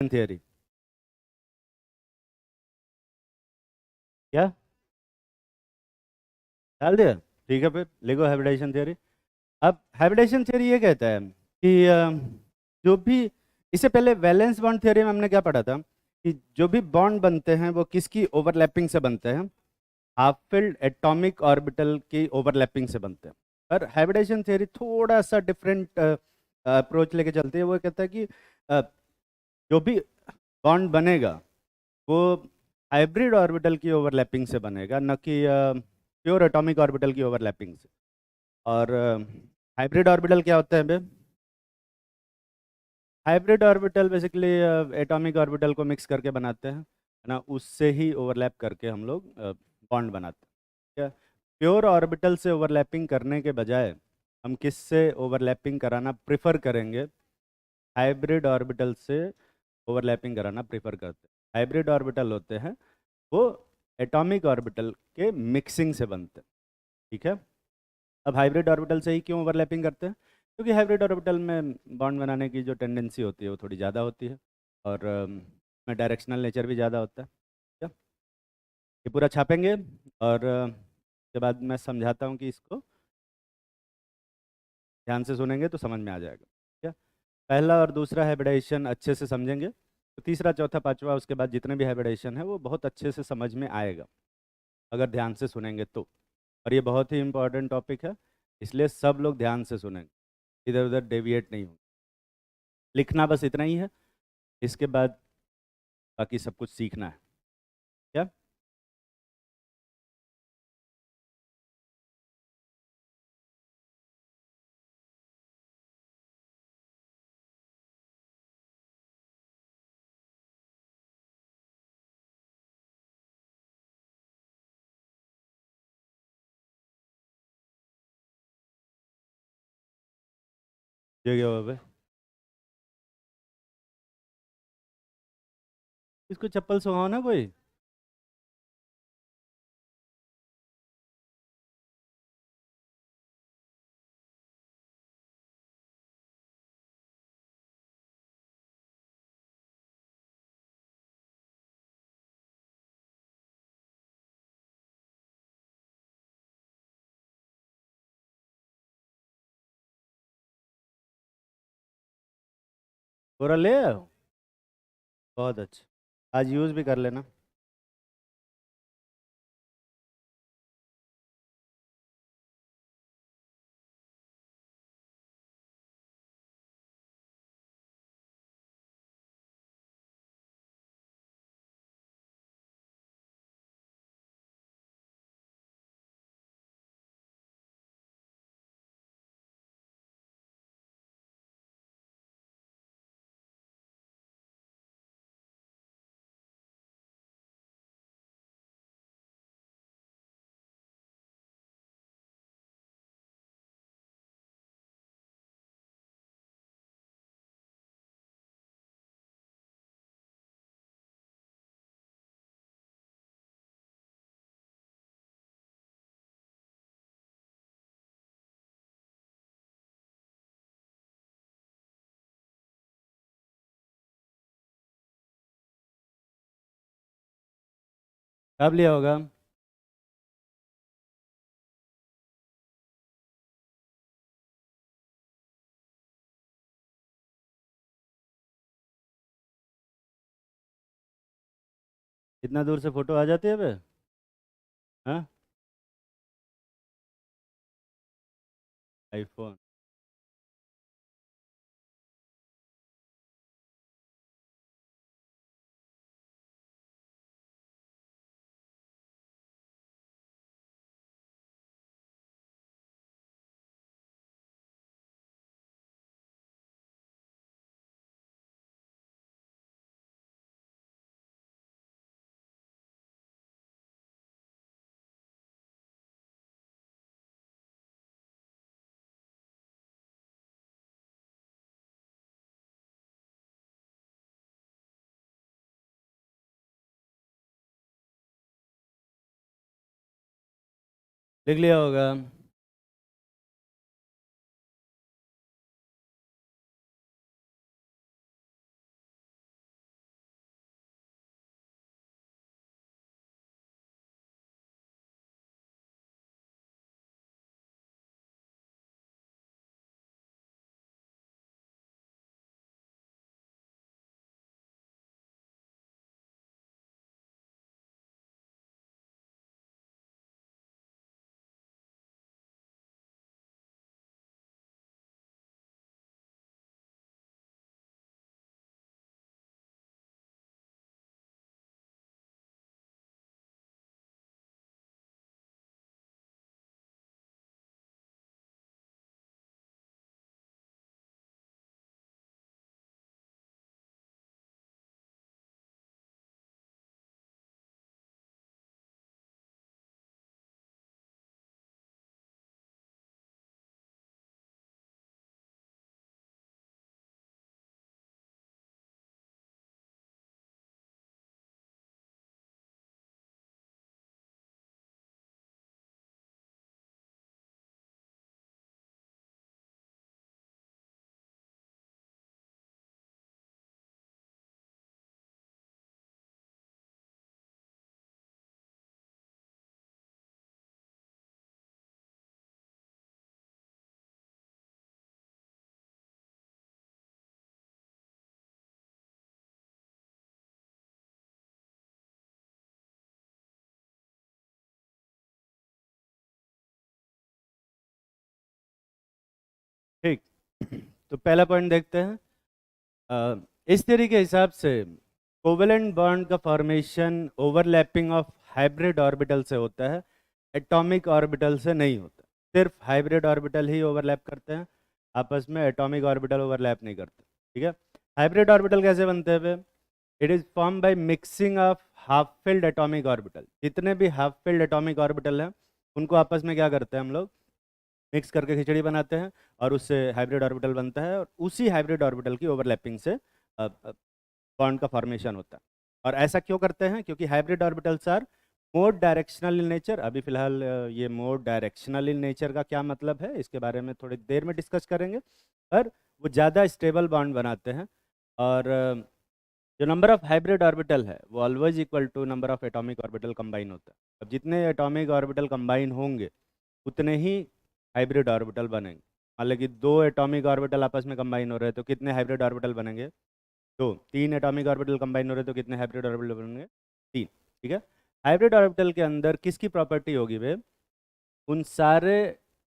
Theory. क्या डाल दिया? ठीक है, फिर लिखो हाइब्रिडाइजेशन थियरी। अब हाइब्रिडाइजेशन थियरी ये कहता है कि जो भी, इससे पहले वैलेंस बॉन्ड थ्योरी में हमने क्या पढ़ा था कि जो भी बॉन्ड बनते हैं वो किसकी ओवरलैपिंग से बनते हैं? हाफ फिल्ड एटॉमिक ऑर्बिटल की ओवरलैपिंग से बनते हैं। पर हाइब्रिडाइजेशन थ्योरी थोड़ा सा डिफरेंट अप्रोच लेके चलती है। वो कहता है कि अ, जो भी बॉन्ड बनेगा वो हाइब्रिड ऑर्बिटल की ओवरलैपिंग से बनेगा, न कि प्योर एटॉमिक ऑर्बिटल की ओवरलैपिंग से। और हाइब्रिड ऑर्बिटल क्या होता है बे? Hybrid orbital basically atomic orbital को मिक्स करके बनाते हैं, है ना, उससे ही ओवरलैप करके हम लोग बॉन्ड बनाते हैं। क्या प्योर ऑर्बिटल से ओवरलैपिंग करने के बजाय हम किससे ओवरलैपिंग कराना प्रिफर करेंगे? हाइब्रिड ऑर्बिटल से ओवरलैपिंग कराना प्रिफर करते हैं। हाइब्रिड ऑर्बिटल होते हैं वो एटॉमिक ऑर्बिटल के मिक्सिंग से बनते हैं। ठीक है। अब हाइब्रिड ऑर्बिटल से ही क्यों ओवरलैपिंग करते हैं? क्योंकि हाइब्रिड ऑर्बिटल में बॉन्ड बनाने की जो टेंडेंसी होती है वो थोड़ी ज़्यादा होती है, और में डायरेक्शनल नेचर भी ज़्यादा होता है। क्या ये पूरा छापेंगे, और उसके बाद मैं समझाता हूँ कि इसको ध्यान से सुनेंगे तो समझ में आ जाएगा। क्या पहला और दूसरा हाइब्रिडाइजेशन अच्छे से समझेंगे तो तीसरा चौथा पांचवा उसके बाद जितने भी हाइब्रिडाइजेशन है वो बहुत अच्छे से समझ में आएगा, अगर ध्यान से सुनेंगे तो। और ये बहुत ही इंपॉर्टेंट टॉपिक है, इसलिए सब लोग ध्यान से सुनेंगे, इधर उधर डेविएट नहीं हो। लिखना बस इतना ही है, इसके बाद बाकी सब कुछ सीखना है। क्या ये क्या हुआ बे? इसको चप्पल सुहाओ ना कोई। पूरा ले आओ। बहुत अच्छा, आज यूज़ भी कर लेना। कब लिया होगा? कितना दूर से फोटो आ जाती है बे? हाँ, आईफोन। लिख लिया होगा। तो पहला पॉइंट देखते हैं। इस theory के हिसाब से कोवेलेंट बॉन्ड का formation overlapping of hybrid orbital से होता है, एटॉमिक ऑर्बिटल से नहीं होता। सिर्फ हाइब्रिड ऑर्बिटल ही ओवरलैप करते हैं आपस में, एटॉमिक ऑर्बिटल ओवरलैप नहीं करते। ठीक है, हाइब्रिड ऑर्बिटल कैसे बनते हैं? It is form by mixing of half filled atomic orbital. जितने भी हाफ फिल्ड एटॉमिक ऑर्बिटल हैं उनको आपस में क्या करते हैं हम लोग? मिक्स करके खिचड़ी बनाते हैं और उससे हाइब्रिड ऑर्बिटल बनता है, और उसी हाइब्रिड ऑर्बिटल की ओवरलैपिंग से बॉन्ड का फॉर्मेशन होता है। और ऐसा क्यों करते हैं? क्योंकि hybrid orbitals are more directional in nature. अभी फिलहाल ये मोर डायरेक्शनल इन नेचर का क्या मतलब है इसके बारे में थोड़ी देर में डिस्कस करेंगे, पर वो ज़्यादा स्टेबल बॉन्ड बनाते हैं। और जो नंबर ऑफ हाइब्रिड ऑर्बिटल है वो always equal to number of atomic orbital combine होता है। अब जितने एटॉमिक ऑर्बिटल कंबाइन होंगे उतने ही हाइब्रिड ऑर्बिटल बनेंगे। मान लीजिए कि 2 एटॉमिक ऑर्बिटल आपस में कंबाइन हो रहे हैं तो कितने हाइब्रिड ऑर्बिटल बनेंगे? 2। 3 एटॉमिक ऑर्बिटल कंबाइन हो रहे हैं तो कितने हाइब्रिड ऑर्बिटल बनेंगे? 3। ठीक है, हाइब्रिड ऑर्बिटल के अंदर किसकी प्रॉपर्टी होगी वे? उन सारे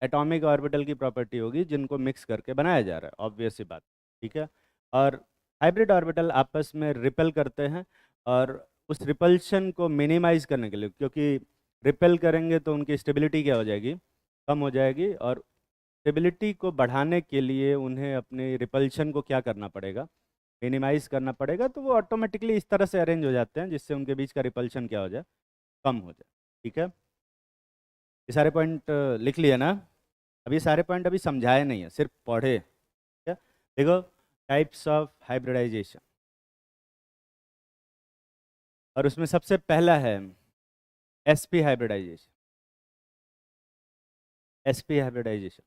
एटॉमिक ऑर्बिटल की प्रॉपर्टी होगी जिनको मिक्स करके बनाया जा रहा है, ऑब्वियस सी बात। ठीक है, और हाइब्रिड ऑर्बिटल आपस में रिपेल करते हैं, और उस रिपल्शन को मिनिमाइज करने के लिए, क्योंकि रिपेल करेंगे तो उनकी स्टेबिलिटी क्या हो जाएगी? कम हो जाएगी, और स्टेबिलिटी को बढ़ाने के लिए उन्हें अपने रिपल्शन को क्या करना पड़ेगा? मिनिमाइज करना पड़ेगा। तो वो ऑटोमेटिकली इस तरह से अरेंज हो जाते हैं जिससे उनके बीच का रिपल्शन क्या हो जाए? कम हो जाए। ठीक है, ये सारे पॉइंट लिख लिए ना? अभी सारे पॉइंट अभी समझाए नहीं है, सिर्फ पढ़े। ठीक है, देखो टाइप्स ऑफ हाइब्रिडाइजेशन, और उसमें सबसे पहला है sp हाइब्रिडाइजेशन। sp हाइब्रिडाइजेशन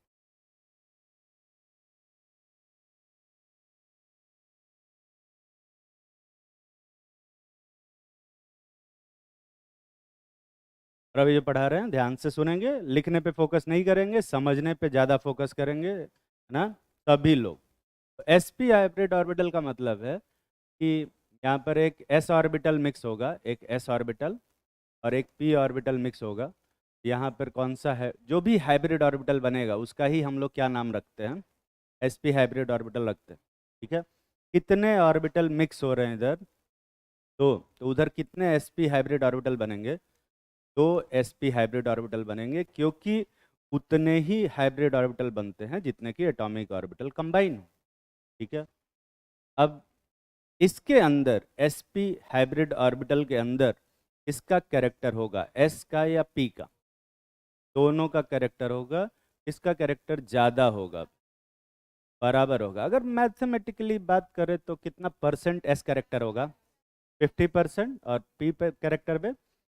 और अभी जो पढ़ा रहे हैं ध्यान से सुनेंगे, लिखने पे फोकस नहीं करेंगे, समझने पे ज़्यादा फोकस करेंगे, है ना? सभी लोग। तो sp हाइब्रिड ऑर्बिटल का मतलब है कि यहाँ पर एक s ऑर्बिटल मिक्स होगा, एक s ऑर्बिटल और एक p ऑर्बिटल मिक्स होगा। यहाँ पर कौन सा है? जो भी हाइब्रिड ऑर्बिटल बनेगा उसका ही हम लोग क्या नाम रखते हैं? sp हाइब्रिड ऑर्बिटल रखते हैं। ठीक है, कितने ऑर्बिटल मिक्स हो रहे हैं इधर? तो उधर कितने sp हाइब्रिड ऑर्बिटल बनेंगे? 2 sp हाइब्रिड ऑर्बिटल बनेंगे, क्योंकि उतने ही हाइब्रिड ऑर्बिटल बनते हैं जितने की एटॉमिक ऑर्बिटल कंबाइन हो। ठीक है, अब इसके अंदर sp हाइब्रिड ऑर्बिटल के अंदर इसका कैरेक्टर होगा s का या p का? दोनों का कैरेक्टर होगा। इसका कैरेक्टर ज़्यादा होगा, बराबर होगा। अगर मैथमेटिकली बात करें तो कितना परसेंट s कैरेक्टर होगा? 50%, और p पे कैरेक्टर पे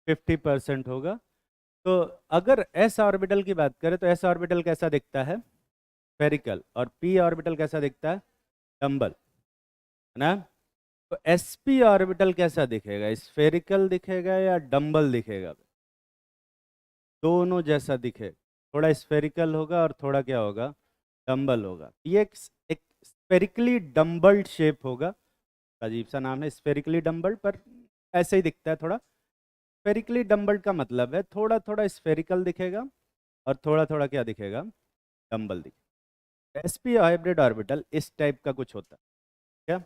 50% होगा। तो अगर s ऑर्बिटल की बात करें तो s ऑर्बिटल कैसा दिखता है? स्फेरिकल। और p ऑर्बिटल कैसा दिखता है? डम्बल, है ना? तो sp ऑर्बिटल कैसा दिखेगा? स्फेरिकल दिखेगा या डम्बल दिखेगा? दोनों जैसा दिखे, थोड़ा स्फेरिकल होगा और थोड़ा क्या होगा? डम्बल होगा। ये एक स्फेरिकली डम्बल्ड शेप होगा। अजीब सा नाम है स्फेरिकली डम्बल्ड, पर ऐसे ही दिखता है थोड़ा। स्फेरिकली डम्बल्ड का मतलब है थोड़ा थोड़ा स्फेरिकल दिखेगा और थोड़ा थोड़ा क्या दिखेगा? डम्बल दिखेगा। sp हाइब्रिड ऑर्बिटल इस टाइप का कुछ होता है क्या?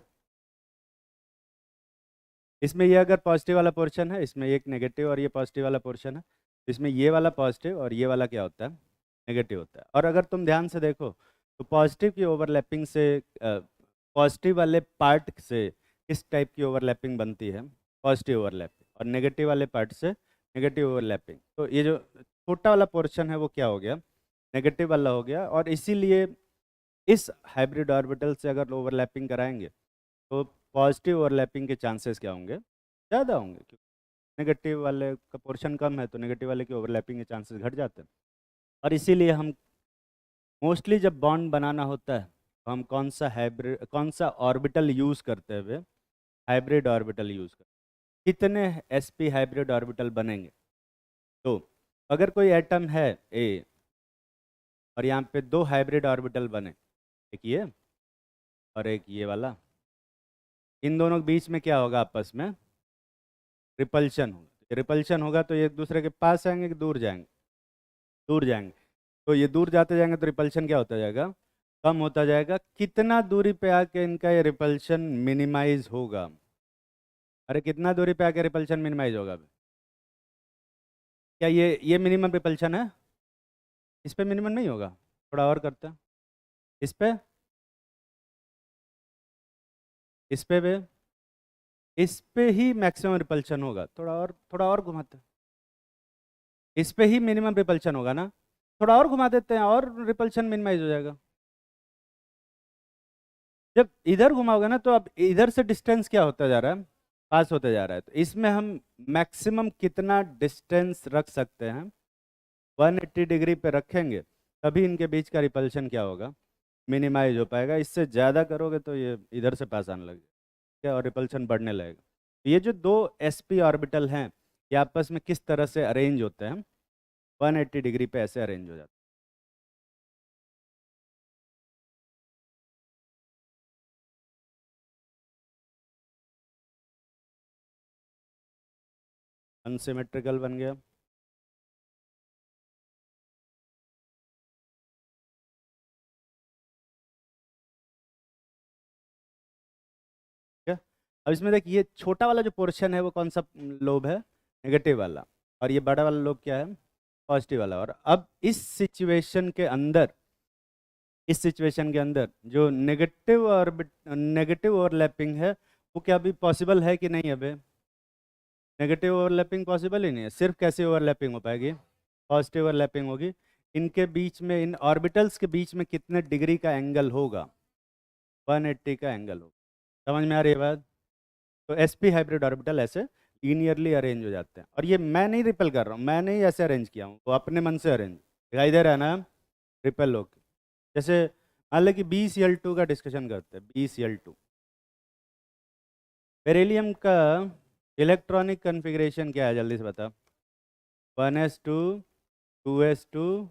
इसमें ये अगर पॉजिटिव वाला पोर्शन है, इसमें एक नेगेटिव और ये पॉजिटिव वाला पोर्शन है, तो इसमें ये वाला पॉजिटिव और ये वाला क्या होता है? नेगेटिव होता है। और अगर तुम ध्यान से देखो तो पॉजिटिव की ओवरलैपिंग से, पॉजिटिव वाले पार्ट से किस टाइप की ओवरलैपिंग बनती है? Positive overlapping. और नेगेटिव वाले पार्ट से नेगेटिव ओवरलैपिंग। तो ये जो छोटा वाला पोर्शन है वो क्या हो गया? नेगेटिव वाला हो गया। और इसीलिए इस हाइब्रिड ऑर्बिटल से अगर ओवरलैपिंग कराएंगे तो पॉजिटिव ओवरलैपिंग के चांसेस क्या होंगे? ज़्यादा होंगे, क्योंकि नेगेटिव वाले का पोर्शन कम है तो नेगेटिव वाले की ओवरलैपिंग के चांसेस घट जाते हैं। और इसीलिए हम मोस्टली जब बॉन्ड बनाना होता है तो हम कौन सा ऑर्बिटल यूज़ करते हुए? हाइब्रिड ऑर्बिटल यूज़ करते हैं। कितने sp हाइब्रिड ऑर्बिटल बनेंगे? तो अगर कोई एटम है A और यहाँ पे 2 हाइब्रिड ऑर्बिटल बने, एक ये और एक ये वाला, इन दोनों के बीच में क्या होगा? आपस में रिपल्शन होगा। रिपल्शन होगा तो ये एक दूसरे के पास आएंगे कि दूर जाएंगे? दूर जाएंगे। तो ये दूर जाते जाएंगे तो रिपल्शन क्या होता जाएगा? कम होता जाएगा। कितना दूरी पे आके इनका ये रिपल्शन मिनिमाइज होगा? अरे कितना दूरी पे आके रिपल्शन मिनिमाइज होगा? क्या ये मिनिमम रिपल्शन है? इस पे मिनिमम नहीं होगा? थोड़ा और करते हैं। इस पे, इस पे भी, इस पे ही मैक्सिमम रिपल्शन होगा। थोड़ा और घुमाते हैं। इस पे ही मिनिमम रिपल्शन होगा ना? थोड़ा और घुमा देते हैं और रिपल्शन मिनिमाइज हो जाएगा। जब इधर घुमाओगे ना तो अब इधर से डिस्टेंस क्या होता जा रहा है? पास होते जा रहा है। तो इसमें हम मैक्सिमम कितना डिस्टेंस रख सकते हैं? 180 डिग्री पे रखेंगे, तभी इनके बीच का रिपल्शन क्या होगा? मिनिमाइज हो पाएगा। इससे ज़्यादा करोगे तो ये इधर से पास आने लगेगा और रिपल्शन बढ़ने लगेगा। ये जो दो sp ऑर्बिटल हैं, ये आपस में किस तरह से अरेंज होते हैं? 180 डिग्री पे ऐसे अरेंज हो जाते हैं। अनसिमेट्रिकल बन गया। ठीक है। अब इसमें देख, ये छोटा वाला जो पोर्शन है वो कौन सा लोब है? नेगेटिव वाला। और ये बड़ा वाला लोब क्या है? पॉजिटिव वाला। और अब इस सिचुएशन के अंदर जो नेगेटिव ओवरलैपिंग है, वो क्या अभी पॉसिबल है कि नहीं? अबे नेगेटिव ओवरलैपिंग पॉसिबल ही नहीं है। सिर्फ कैसे ओवरलैपिंग हो पाएगी? पॉजिटिव ओवरलैपिंग होगी। इनके बीच में, इन ऑर्बिटल्स के बीच में कितने डिग्री का एंगल होगा? 180 का एंगल होगा। समझ में आ रही है बात? तो sp हाइब्रिड ऑर्बिटल ऐसे लीनियरली अरेंज हो जाते हैं। और ये मैं नहीं रिपेल कर रहा हूँ, मैं नहीं ऐसे अरेंज किया हूँ, वो अपने मन से अरेंज दिखाई दे रहा है ना? रिपेल होके। जैसे मान लें कि BCl2 का डिस्कशन करते हैं। BCl2 बेरिलियम का इलेक्ट्रॉनिक कन्फिग्रेशन क्या है? जल्दी से बता। 1s2 2s2,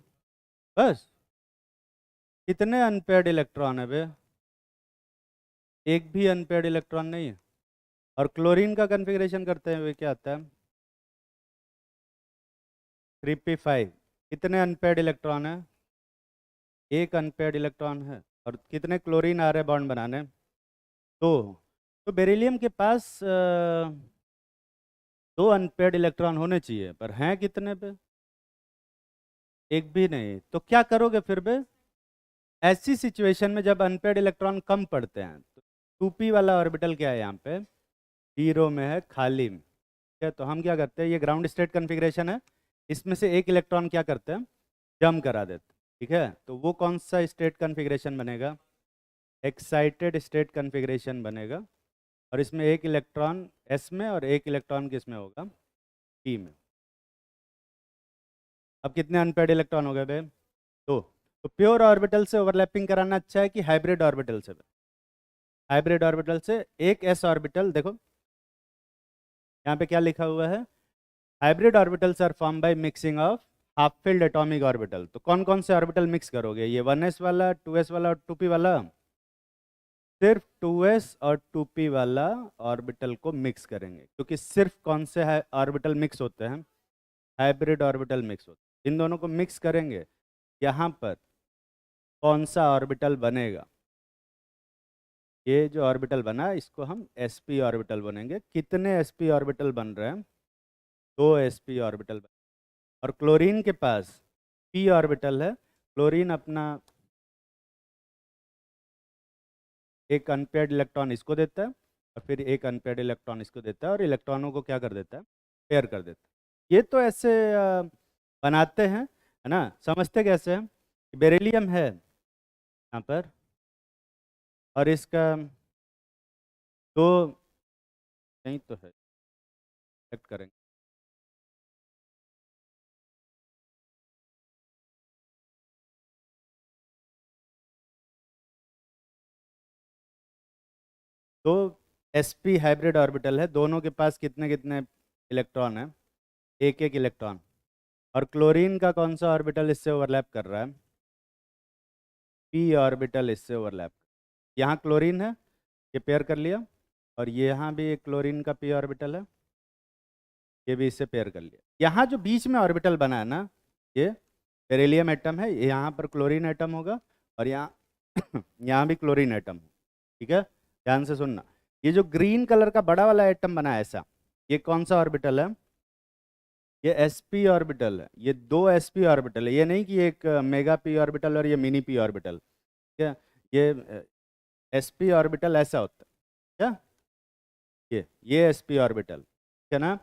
बस। कितने अनपेयर्ड इलेक्ट्रॉन है बे? एक भी अनपेयर्ड इलेक्ट्रॉन नहीं है। और क्लोरीन का कन्फिग्रेशन करते हैं वे क्या आता है? 3p5। कितने अनपेयर्ड इलेक्ट्रॉन है? एक अनपेयर्ड इलेक्ट्रॉन है। और कितने क्लोरीन आ रहे हैं बॉन्ड बनाने? दो। तो बेरिलियम के पास दो अनपेयर्ड इलेक्ट्रॉन होने चाहिए, पर हैं कितने पे? एक भी नहीं। तो क्या करोगे फिर बे ऐसी सिचुएशन में जब अनपेयर्ड इलेक्ट्रॉन कम पड़ते हैं? तो 2p वाला ऑर्बिटल क्या है यहाँ पे? जीरो में है, खाली में। ठीक है। तो हम क्या करते हैं, ये ग्राउंड स्टेट कन्फिग्रेशन है, इसमें से एक इलेक्ट्रॉन क्या करते हैं? जम करा देते हैं। ठीक है। तो वो कौन सा स्टेट कन्फिग्रेशन बनेगा? एक्साइटेड स्टेट कन्फिग्रेशन बनेगा। और इसमें एक इलेक्ट्रॉन s में और एक इलेक्ट्रॉन किस में होगा? p में। अब कितने अनपेयर्ड इलेक्ट्रॉन हो गए बे? दो। तो प्योर ऑर्बिटल से ओवरलैपिंग कराना अच्छा है कि हाइब्रिड ऑर्बिटल से? हाइब्रिड ऑर्बिटल से। एक s ऑर्बिटल देखो, यहाँ पे क्या लिखा हुआ है? Hybrid orbitals are form by mixing of half filled atomic orbital. तो कौन कौन से ऑर्बिटल मिक्स करोगे? ये 1s वाला, 2s वाला और 2p वाला? सिर्फ 2s और 2p वाला ऑर्बिटल को मिक्स करेंगे, क्योंकि सिर्फ कौन से ऑर्बिटल मिक्स होते हैं? हाइब्रिड ऑर्बिटल मिक्स होते हैं। इन दोनों को मिक्स करेंगे। यहाँ पर कौन सा ऑर्बिटल बनेगा? ये जो ऑर्बिटल बना, इसको हम sp ऑर्बिटल बनेंगे। कितने sp ऑर्बिटल बन रहे हैं? दो sp ऑर्बिटल। और क्लोरीन के पास p ऑर्बिटल है। क्लोरीन अपना एक अनपेयर्ड इलेक्ट्रॉन इसको देता है, और फिर एक अनपेयर्ड इलेक्ट्रॉन इसको देता है, और इलेक्ट्रॉनों को क्या कर देता है? पेयर कर देता है। ये तो ऐसे बनाते हैं, है ना? समझते कैसे हैं? बेरिलियम है यहाँ पर, और इसका दो, यहीं तो है, सेलेक्ट करेंगे। दो sp हाइब्रिड ऑर्बिटल है, दोनों के पास कितने कितने इलेक्ट्रॉन है? एक एक इलेक्ट्रॉन। और क्लोरीन का कौन सा ऑर्बिटल इससे ओवरलैप कर रहा है? p ऑर्बिटल इससे ओवरलैप। यहाँ क्लोरीन है, ये पेयर कर लिया। और ये यहाँ भी एक क्लोरीन का p ऑर्बिटल है, ये भी इससे पेयर कर लिया। यहाँ जो बीच में ऑर्बिटल बना है ना, ये बेरिलियम एटम है, यहाँ पर क्लोरीन एटम होगा, और यहाँ यहाँ भी क्लोरीन एटम, ठीक है, ध्यान से सुनना। ये जो ग्रीन कलर का बड़ा वाला एटम बना है ऐसा, ये कौन सा ऑर्बिटल है? ये sp ऑर्बिटल है। ये दो sp ऑर्बिटल है, ये नहीं कि एक मेगा p ऑर्बिटल और ये मिनी p ऑर्बिटल, ठीक है। ये sp ऑर्बिटल ऐसा होता है, क्या? ये sp ऑर्बिटल, ठीक है ना।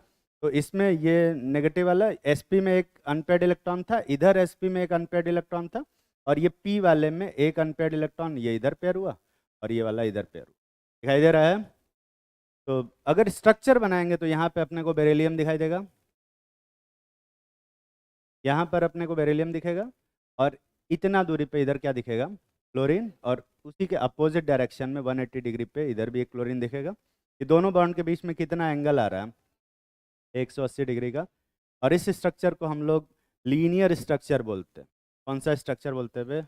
तो इसमें ये नेगेटिव वाला sp में एक अनपेयर्ड इलेक्ट्रॉन था, इधर sp में एक अनपेयर्ड इलेक्ट्रॉन था, और ये p वाले में एक अनपेयर्ड इलेक्ट्रॉन ये इधर पेयर हुआ और ये वाला इधर पेयर हुआ। दिखाई दे रहा है? तो अगर स्ट्रक्चर बनाएंगे तो यहाँ पे अपने को बेरिलियम दिखाई देगा, यहाँ पर अपने को बेरिलियम दिखेगा, और इतना दूरी पे इधर क्या दिखेगा? क्लोरीन। और उसी के अपोजिट डायरेक्शन में 180 डिग्री पे इधर भी एक क्लोरीन दिखेगा। ये दोनों बॉन्ड के बीच में कितना एंगल आ रहा है? 180 डिग्री का। और इस स्ट्रक्चर को हम लोग लीनियर स्ट्रक्चर बोलते हैं। कौन सा स्ट्रक्चर बोलते हैं बे?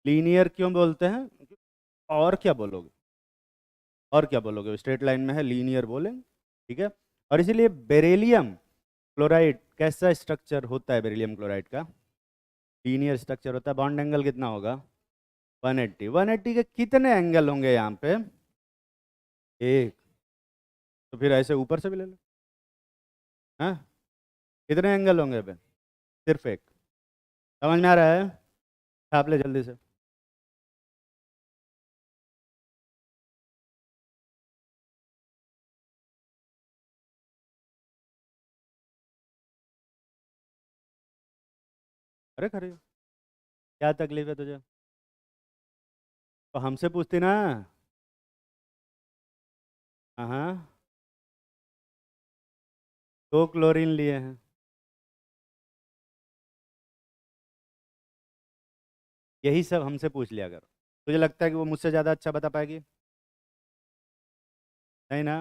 लीनियर क्यों बोलते हैं? और क्या बोलोगे? और क्या बोलोगे? स्ट्रेट लाइन में है, लीनियर बोलेंगे, ठीक है। और इसीलिए बेरिलियम क्लोराइड कैसा स्ट्रक्चर होता है? बेरिलियम क्लोराइड का लीनियर स्ट्रक्चर होता है। बॉन्ड एंगल कितना होगा? 180। 180 के कितने एंगल होंगे यहाँ पे? एक। तो फिर ऐसे ऊपर से भी ले लो, हाँ, कितने एंगल होंगे पे? सिर्फ एक। समझ में आ रहा है? छाप ले जल्दी से। अरे खरी, क्या तकलीफ है तुझे? तो हमसे पूछती ना। हाँ हाँ, दो क्लोरीन लिए हैं। यही सब हमसे पूछ लिया करो। तुझे लगता है कि वो मुझसे ज़्यादा अच्छा बता पाएगी? नहीं ना।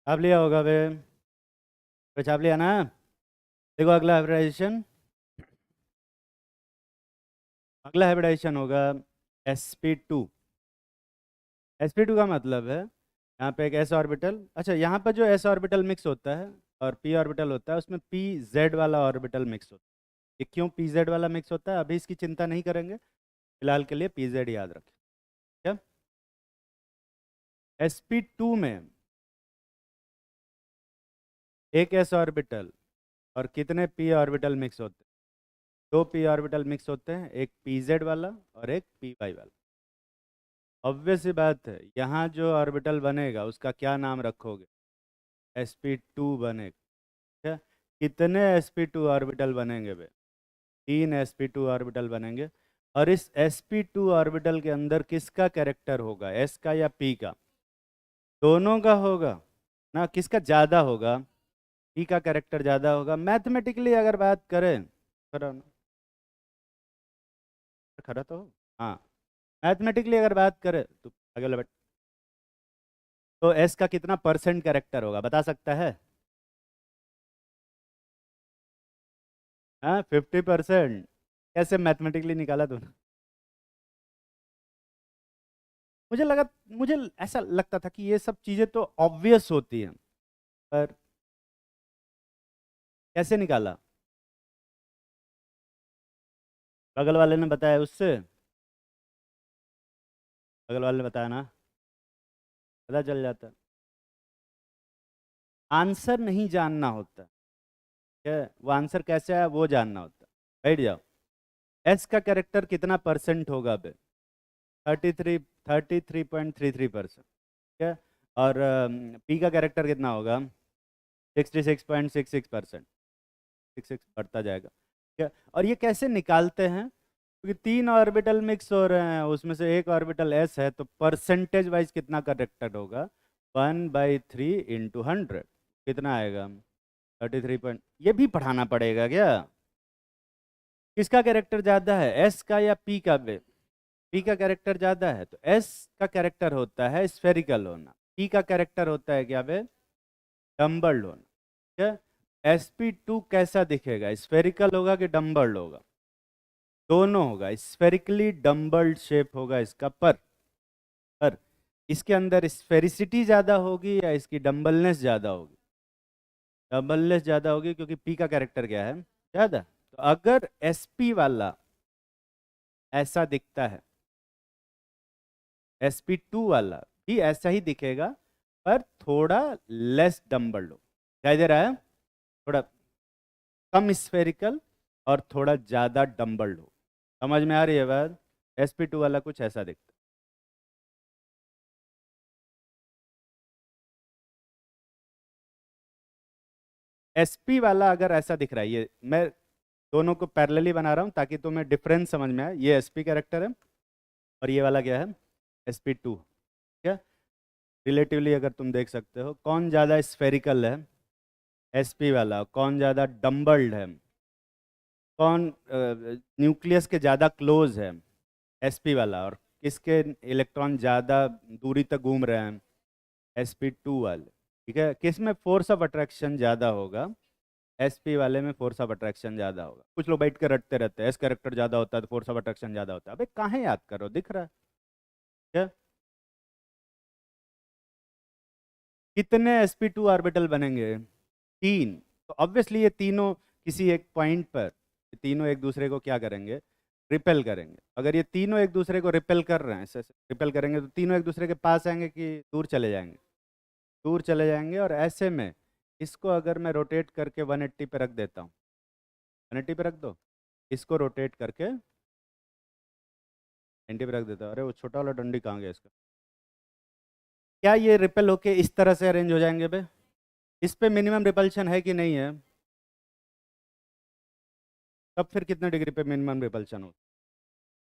छाप लिया होगा वे, तो छाप लिया ना। देखो अगला हाइब्रिडाइजेशन, अगला हाइब्रिडाइजेशन होगा sp2। sp2 का मतलब है यहाँ पे एक s ऑर्बिटल, अच्छा यहाँ पर जो s ऑर्बिटल मिक्स होता है और p ऑर्बिटल होता है उसमें pz वाला ऑर्बिटल मिक्स होता है। ये क्यों pz वाला मिक्स होता है अभी इसकी चिंता नहीं करेंगे, फिलहाल के लिए pz याद रखें। क्या sp2 में एक s ऑर्बिटल और कितने p ऑर्बिटल मिक्स होते हैं? दो p ऑर्बिटल मिक्स होते हैं, एक pz वाला और एक py वाला। ऑब्वियस सी बात है, यहाँ जो ऑर्बिटल बनेगा उसका क्या नाम रखोगे? sp2 बनेगा। क्या कितने sp2 ऑर्बिटल बनेंगे बे? तीन sp2 ऑर्बिटल बनेंगे। और इस sp2 ऑर्बिटल के अंदर किसका कैरेक्टर होगा, s का या p का? दोनों का होगा ना। किसका ज़्यादा होगा? p का कैरेक्टर ज़्यादा होगा। मैथमेटिकली अगर बात करें, खरा खरा तो हाँ, मैथमेटिकली अगर बात करें तो आगे वाला तो s का कितना परसेंट कैरेक्टर होगा बता सकता है? हाँ 50%। कैसे मैथमेटिकली निकाला तूने? मुझे लगा, मुझे ऐसा लगता था कि ये सब चीज़ें तो ऑब्वियस होती हैं, पर कैसे निकाला? बगल वाले ने बताया उससे, बगल वाले ने बताया ना, पता चल जाता। आंसर नहीं जानना होता है, वो आंसर कैसे आया वो जानना होता है। बैठ जाओ। एस का कैरेक्टर कितना परसेंट होगा बे? 33.33%। ठीक है। और पी का कैरेक्टर कितना होगा? 66.66%। 66 बढ़ता जाएगा। ठीक है। और ये कैसे निकालते हैं? क्योंकि तीन ऑर्बिटल मिक्स हो रहे हैं, उसमें से एक ऑर्बिटल एस है, तो परसेंटेज वाइज कितना करेक्टेड होगा? 1/3 × 100 कितना आएगा? 33 पॉइंट। ये भी पढ़ाना पड़ेगा क्या? किसका कैरेक्टर ज्यादा है, एस का या पी का बे? पी का कैरेक्टर ज्यादा है, तो एस का कैरेक्टर होता है स्फेरिकल होना, पी का कैरेक्टर होता है क्या बे? डम्बल्ड होना। ठीक है। sp2 कैसा दिखेगा, स्फेरिकल होगा कि डम्बल्ड होगा? दोनों होगा, स्फेरिकली डम्बल्ड शेप होगा इसका। पर इसके अंदर स्फेरिसिटी ज्यादा होगी या इसकी डम्बलनेस ज्यादा होगी? डम्बलनेस ज्यादा होगी, क्योंकि पी का कैरेक्टर क्या है? ज्यादा। तो अगर sp वाला ऐसा दिखता है, sp2 वाला भी ऐसा ही दिखेगा, पर थोड़ा लेस डम्बल्ड हो। क्या दे रहा है? थोड़ा कम स्फेरिकल और थोड़ा ज्यादा डम्बल्ड हो। समझ में आ रही है बात? sp2 वाला कुछ ऐसा दिखता है। sp वाला अगर ऐसा दिख रहा है, ये मैं दोनों को पैरेलली बना रहा हूँ ताकि तुम्हें डिफरेंस समझ में आए। ये sp कैरेक्टर है और ये वाला क्या है? sp2। क्या रिलेटिवली अगर तुम देख सकते हो कौन ज़्यादा स्फेरिकल है? sp वाला। कौन ज़्यादा डम्बल्ड है? कौन न्यूक्लियस के ज़्यादा क्लोज है? sp वाला। और किसके इलेक्ट्रॉन ज़्यादा दूरी तक घूम रहे हैं? sp2 वाले। ठीक है। किस में फोर्स ऑफ अट्रैक्शन ज़्यादा होगा? sp वाले में फोर्स ऑफ अट्रैक्शन ज़्यादा होगा। कुछ लोग बैठ के रटते रहते हैं, एस कैरेक्टर ज़्यादा होता है तो फोर्स ऑफ अट्रैक्शन ज़्यादा होता है। अबे कहाँ याद करो, दिख रहा है क्या? कितने sp2 ऑर्बिटल बनेंगे? तीन। तो ऑब्वियसली ये तीनों किसी एक पॉइंट पर, ये तीनों एक दूसरे को क्या करेंगे? रिपेल करेंगे। अगर ये तीनों एक दूसरे को रिपेल कर रहे हैं, ऐसे रिपेल करेंगे, तो तीनों एक दूसरे के पास आएंगे कि दूर चले जाएंगे? दूर चले जाएंगे। और ऐसे में इसको अगर मैं रोटेट करके 180 पे रख देता हूँ, 180 पे रख दो, इसको रोटेट करके 90 पे रख देता हूँ, अरे वो छोटा वाला डंडी कहाँ गया इसका? क्या ये रिपेल होके इस तरह से अरेंज हो जाएंगे बे? इस पे मिनिमम रिपल्शन है कि नहीं है? तब फिर कितने डिग्री पे मिनिमम रिपल्शन हो?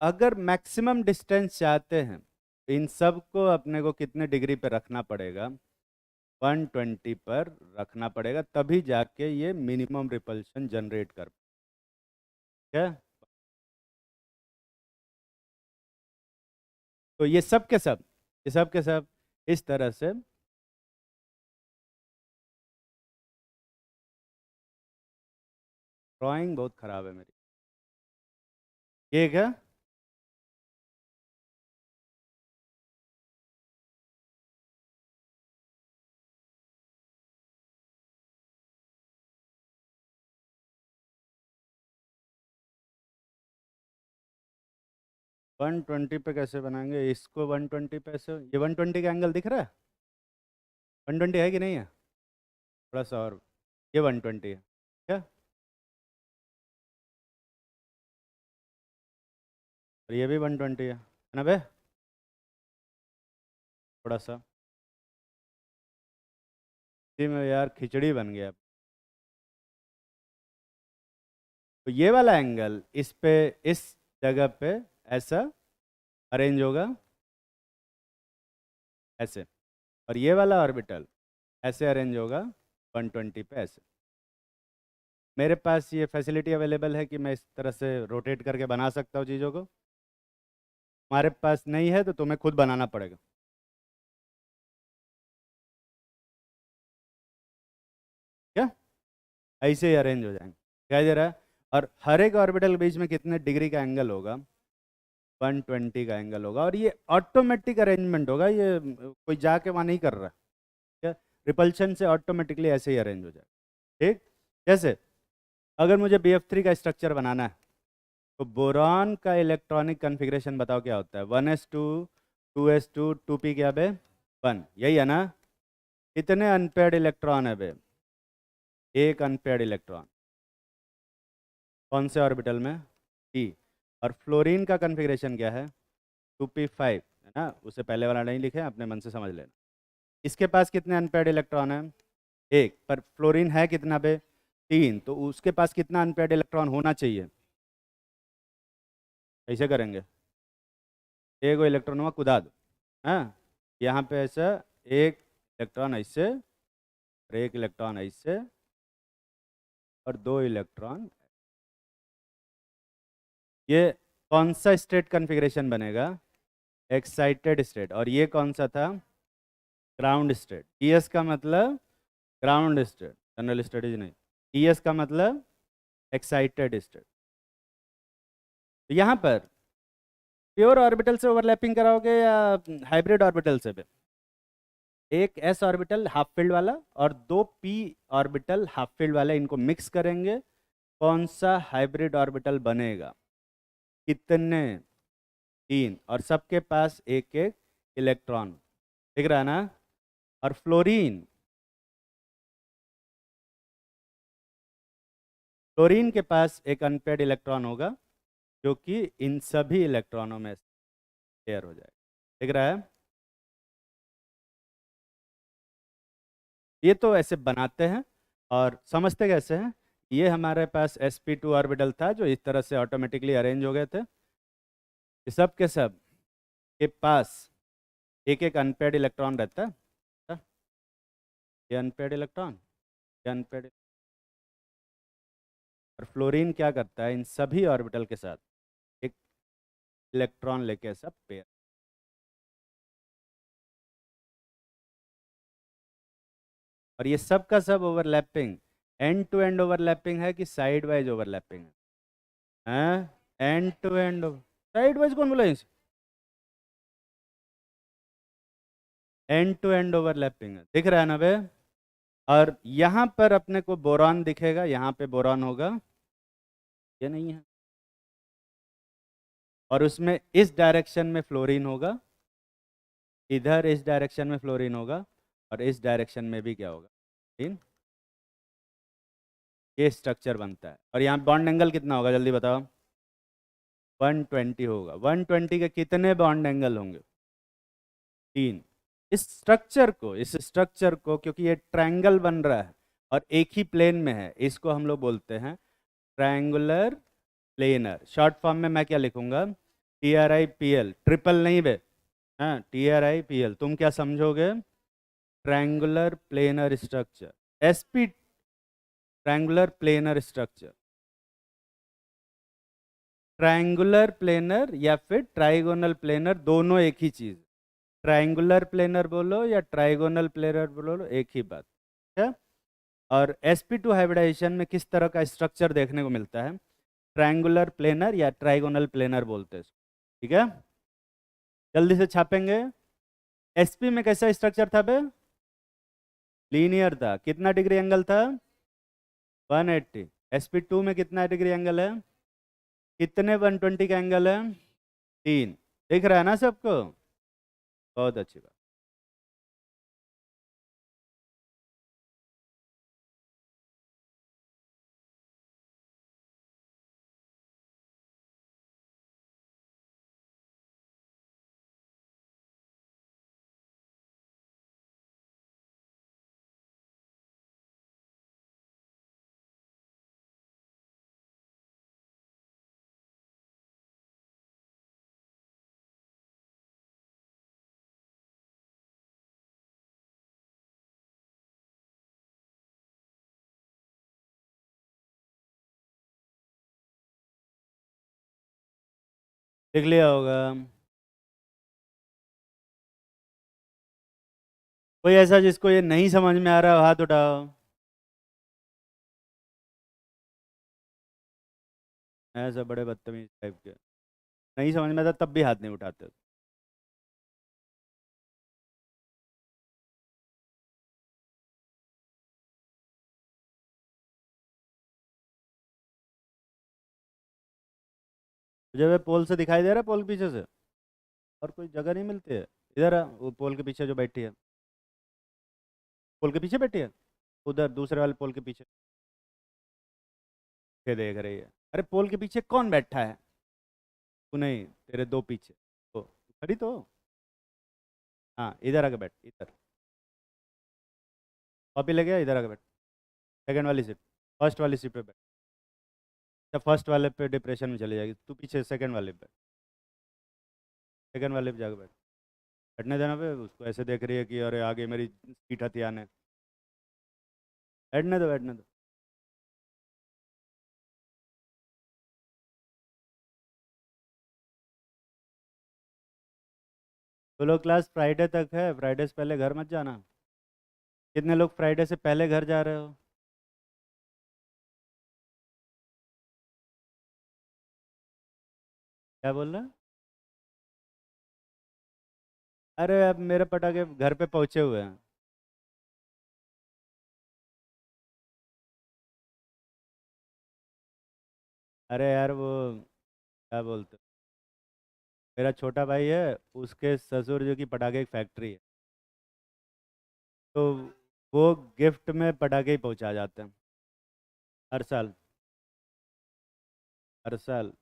अगर मैक्सिमम डिस्टेंस चाहते हैं तो इन सब को अपने को कितने डिग्री पे रखना पड़ेगा? 120 पर रखना पड़ेगा, तभी जाके ये मिनिमम रिपल्शन जनरेट कर। क्या तो ये सब के सब, ये सब के सब इस तरह से ड्राइंग बहुत ख़राब है मेरी। ये क्या? वन ट्वेंटी पे कैसे बनाएंगे इसको? 120 पे ऐसे ये 120 का एंगल दिख रहा है? 120 है कि नहीं है? थोड़ा सा और, ये 120 है क्या? और ये भी 120 है ना बे? थोड़ा सा इसी में यार खिचड़ी बन गया। तो ये वाला एंगल इस पे, इस जगह पे ऐसा अरेंज होगा ऐसे, और ये वाला ऑर्बिटल ऐसे अरेंज होगा 120 पे ऐसे। मेरे पास ये फैसिलिटी अवेलेबल है कि मैं इस तरह से रोटेट करके बना सकता हूँ चीज़ों को। हमारे पास नहीं है तो तुम्हें खुद बनाना पड़ेगा। क्या? ऐसे ही अरेंज हो जाएंगे, दिखाई दे रहा है? और हर एक ऑर्बिटल के बीच में कितने डिग्री का एंगल होगा? 120 का एंगल होगा, और ये ऑटोमेटिक अरेंजमेंट होगा, ये कोई जाके वहाँ नहीं कर रहा। क्या? रिपल्शन से ऑटोमेटिकली ऐसे ही अरेंज हो जाए। ठीक? जैसे अगर मुझे BF3 का स्ट्रक्चर बनाना है, तो बोरॉन का इलेक्ट्रॉनिक कन्फिग्रेशन बताओ क्या होता है? 1s2 2s2 2p क्या बे? 1, यही है ना? कितने अनपेयर्ड इलेक्ट्रॉन है बे? एक अनपेयर्ड इलेक्ट्रॉन। कौन से ऑर्बिटल में? p। और फ्लोरीन का कन्फिग्रेशन क्या है? 2p5 है ना? उसे पहले वाला नहीं लिखे, अपने मन से समझ लेना। इसके पास कितने अनपेयर्ड इलेक्ट्रॉन है? एक। पर फ्लोरीन है कितना बे? 3। तो उसके पास कितना अनपेयर्ड इलेक्ट्रॉन होना चाहिए? कैसे करेंगे? एक इलेक्ट्रॉन हुआ कुदा दो। हाँ, यहाँ पे ऐसा एक इलेक्ट्रॉन ऐसे, और एक इलेक्ट्रॉन ऐसे, और दो इलेक्ट्रॉन। ये कौन सा स्टेट कन्फिग्रेशन बनेगा? Excited state. और ये कौन सा था? Ground state. ES का मतलब ग्राउंड स्टेट, जनरल स्टडीज नहीं। ES का मतलब एक्साइटेड स्टेट। तो यहाँ पर प्योर ऑर्बिटल से ओवरलैपिंग कराओगे या हाइब्रिड ऑर्बिटल से भी? एक s ऑर्बिटल हाफ फील्ड वाला और दो p ऑर्बिटल हाफ फील्ड वाले, इनको मिक्स करेंगे, कौन सा हाइब्रिड ऑर्बिटल बनेगा? कितने? 3। और सबके पास एक एक इलेक्ट्रॉन, दिख रहा है ना? और फ्लोरीन, फ्लोरीन के पास एक अनपेयर्ड इलेक्ट्रॉन होगा, जो कि इन सभी इलेक्ट्रॉनों में शेयर हो जाएगा। दिख रहा है? ये तो ऐसे बनाते हैं, और समझते कैसे हैं? ये हमारे पास sp2 ऑर्बिटल था जो इस तरह से ऑटोमेटिकली अरेंज हो गए थे। ये सब के सब के पास एक एक अनपेयर्ड इलेक्ट्रॉन रहता है। ये अनपेयर्ड इलेक्ट्रॉन, ये अनपेयर्ड। और फ्लोरीन क्या करता है? इन सभी ऑर्बिटल के साथ एक इलेक्ट्रॉन लेके सब पेयर। और ये सब का सब overlapping end to end overlapping है कि साइड वाइज ओवरलैपिंग है? End to end. Side wise कौन बोला? एंड टू एंड ओवरलैपिंग है, दिख रहा है ना बे? और यहाँ पर अपने को बोरॉन दिखेगा, यहाँ पे बोरॉन होगा, ये नहीं है। और उसमें इस डायरेक्शन में फ्लोरीन होगा, इधर इस डायरेक्शन में फ्लोरीन होगा, और इस डायरेक्शन में भी क्या होगा? फ्लोरीन। ये स्ट्रक्चर बनता है। और यहाँ बॉन्ड एंगल कितना होगा जल्दी बताओ? 120 होगा। 120 के कितने बॉन्ड एंगल होंगे? 3। इस स्ट्रक्चर को क्योंकि ये ट्रायंगल बन रहा है और एक ही प्लेन में है, इसको हम लोग बोलते हैं ट्रायंगुलर प्लेनर। शॉर्ट फॉर्म में मैं क्या लिखूंगा? TRIPL। ट्रिपल नहीं बे, हाँ, TRIPL। तुम क्या समझोगे? Triangular planar structure. SP triangular planar structure. Triangular planar या फिर ट्राइगोनल प्लेनर, दोनों एक ही चीज। ट्रायंगुलर प्लेनर बोलो या ट्राइगोनल प्लेनर बोलो, एक ही बात है। और sp2 हाइब्रिडाइजेशन में किस तरह का स्ट्रक्चर देखने को मिलता है? ट्रायंगुलर प्लेनर या ट्राइगोनल प्लेनर बोलते हैं इसको। ठीक है, जल्दी से छापेंगे। sp में कैसा स्ट्रक्चर था बे? लीनियर था। कितना डिग्री एंगल था? 180। sp2 में कितना डिग्री एंगल है? कितने 120 का एंगल है? 3। दिख रहा है ना सबको? बहुत अच्छी बात। देख लिया होगा। कोई ऐसा जिसको ये नहीं समझ में आ रहा हो, हाथ उठाओ। ऐसा बड़े बदतमीज टाइप के, नहीं समझ में आता तब भी हाथ नहीं उठाते। तुझे वे पोल से दिखाई दे रहा है? पोल के पीछे से और कोई जगह नहीं मिलती है? इधर आ, वो पोल के पीछे जो बैठी है, पोल के पीछे बैठी है, उधर दूसरे वाले पोल के पीछे के देख रही है। अरे पोल के पीछे कौन बैठा है? तू नहीं, तेरे दो पीछे। तो खड़ी तो हो। हाँ, इधर आके बैठ, इधर। कॉपी ले गया, इधर आके बैठ। सेकंड वाली सीट, फर्स्ट वाली सीट पे बैठ। जब फर्स्ट वाले पे डिप्रेशन में चली जाएगी, तू पीछे सेकंड वाले पे, सेकंड वाले पे जाके बैठ। बैठने देना पे, उसको ऐसे देख रही है कि अरे आगे मेरी सीट हथियान है। बैठने दो, बैठने दो। तो लोग क्लास फ्राइडे तक है, फ्राइडे से पहले घर मत जाना। कितने लोग फ्राइडे से पहले घर जा रहे हो? क्या बोल रहे हैं? अरे अब मेरे पटाखे घर पे पहुंचे हुए हैं। अरे यार वो क्या बोलते, मेरा छोटा भाई है, उसके ससुर जो की पटाखे की फैक्ट्री है, तो वो गिफ्ट में पटाखे ही पहुंचा जाते हैं हर साल, हर साल।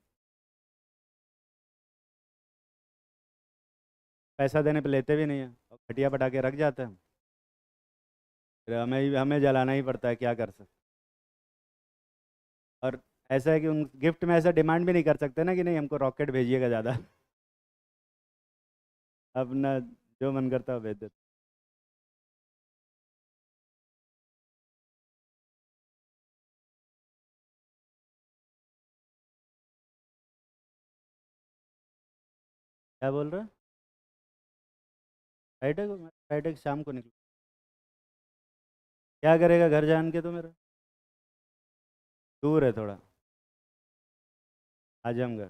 पैसा देने पे लेते भी नहीं है और घटिया पटाखे रख जाते हैं। फिर हमें हमें जलाना ही पड़ता है, क्या कर सकते। और ऐसा है कि उन गिफ्ट में ऐसा डिमांड भी नहीं कर सकते ना कि नहीं हमको रॉकेट भेजिएगा ज़्यादा। अपना जो मन करता है वो भेज देते। क्या बोल रहे हैं? फ्राइडे को शाम को निकलो। क्या करेगा घर जान के तो मेरा? दूर है थोड़ा, आजमगढ़।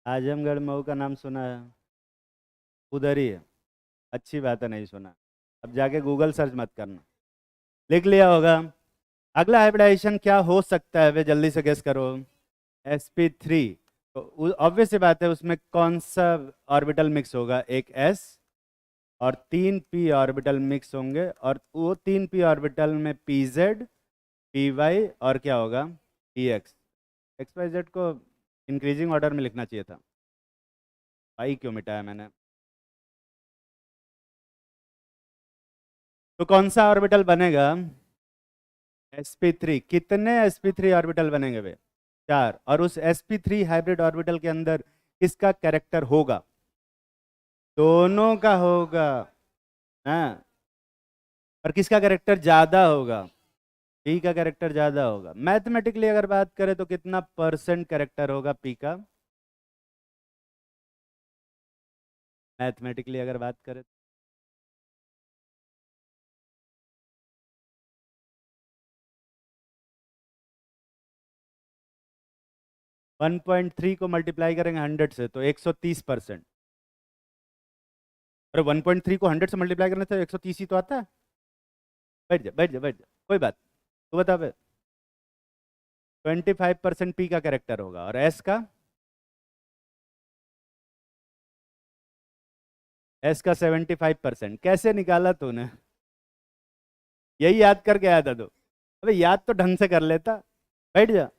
आजमगढ़ मऊ का नाम सुना है? उधर ही है। अच्छी बात है, नहीं सुना। अब जाके गूगल सर्च मत करना, लिख लिया होगा। अगला हाइब्रिडाइजेशन क्या हो सकता है वे जल्दी से गेस करो। sp3। तो ऑब्वियस सी बात है, उसमें कौन सा ऑर्बिटल मिक्स होगा? एक s और 3p ऑर्बिटल मिक्स होंगे, और वो 3p ऑर्बिटल में pz, py और क्या होगा? px। xyz को इंक्रीजिंग ऑर्डर में लिखना चाहिए था। पाई क्यों मिटाया मैंने? तो कौन सा ऑर्बिटल बनेगा? sp3। कितने sp3 ऑर्बिटल बनेंगे वे? 4। और उस sp3 हाइब्रिड ऑर्बिटल के अंदर किसका कैरेक्टर होगा? दोनों का होगा। हाँ, और किसका कैरेक्टर ज्यादा होगा? पी का कैरेक्टर ज्यादा होगा। मैथमेटिकली अगर बात करें तो कितना परसेंट कैरेक्टर होगा पी का? मैथमेटिकली अगर बात करें 1.3 को मल्टीप्लाई करेंगे 100 से तो 130%। अरे 1.3 को 100 से मल्टीप्लाई करने से 130 ही तो आता है। बैठ जा बैठ जा बैठ जा, कोई बात। तो बता बे, 25% पी का कैरेक्टर होगा और एस का 75%। कैसे निकाला तूने? यही याद करके आया था तू? अबे याद तो ढंग से कर लेता। बैठ जा।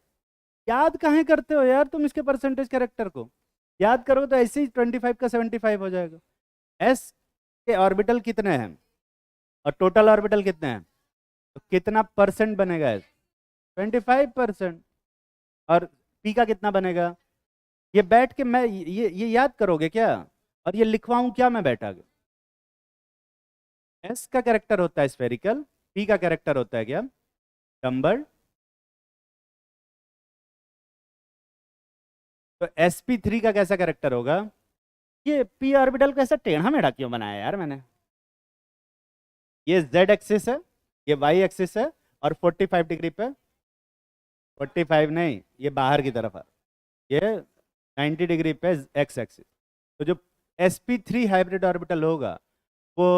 याद काहे करते हो यार तुम इसके परसेंटेज कैरेक्टर को? याद करो तो ऐसे ही 25 का 75 हो जाएगा। एस के ऑर्बिटल कितने हैं और टोटल ऑर्बिटल कितने हैं, तो कितना परसेंट बनेगा एस? 25%। और पी का कितना बनेगा? ये बैठ के मैं ये याद करोगे क्या? और ये लिखवाऊं क्या मैं बैठा के? एस का कैरेक्टर होता है स्फेरिकल, पी का कैरेक्टर होता है क्या? डम्बल। तो sp3 का कैसा कैरेक्टर होगा? ये p ऑर्बिटल को ऐसा टेढ़ा मेढ़ा क्यों बनाया यार मैंने? ये z एक्सिस है, ये y एक्सिस है और 45 डिग्री पे, 45 नहीं, ये बाहर की तरफ है, ये 90 डिग्री पे x एक्सिस। तो जो sp3 हाइब्रिड ऑर्बिटल होगा वो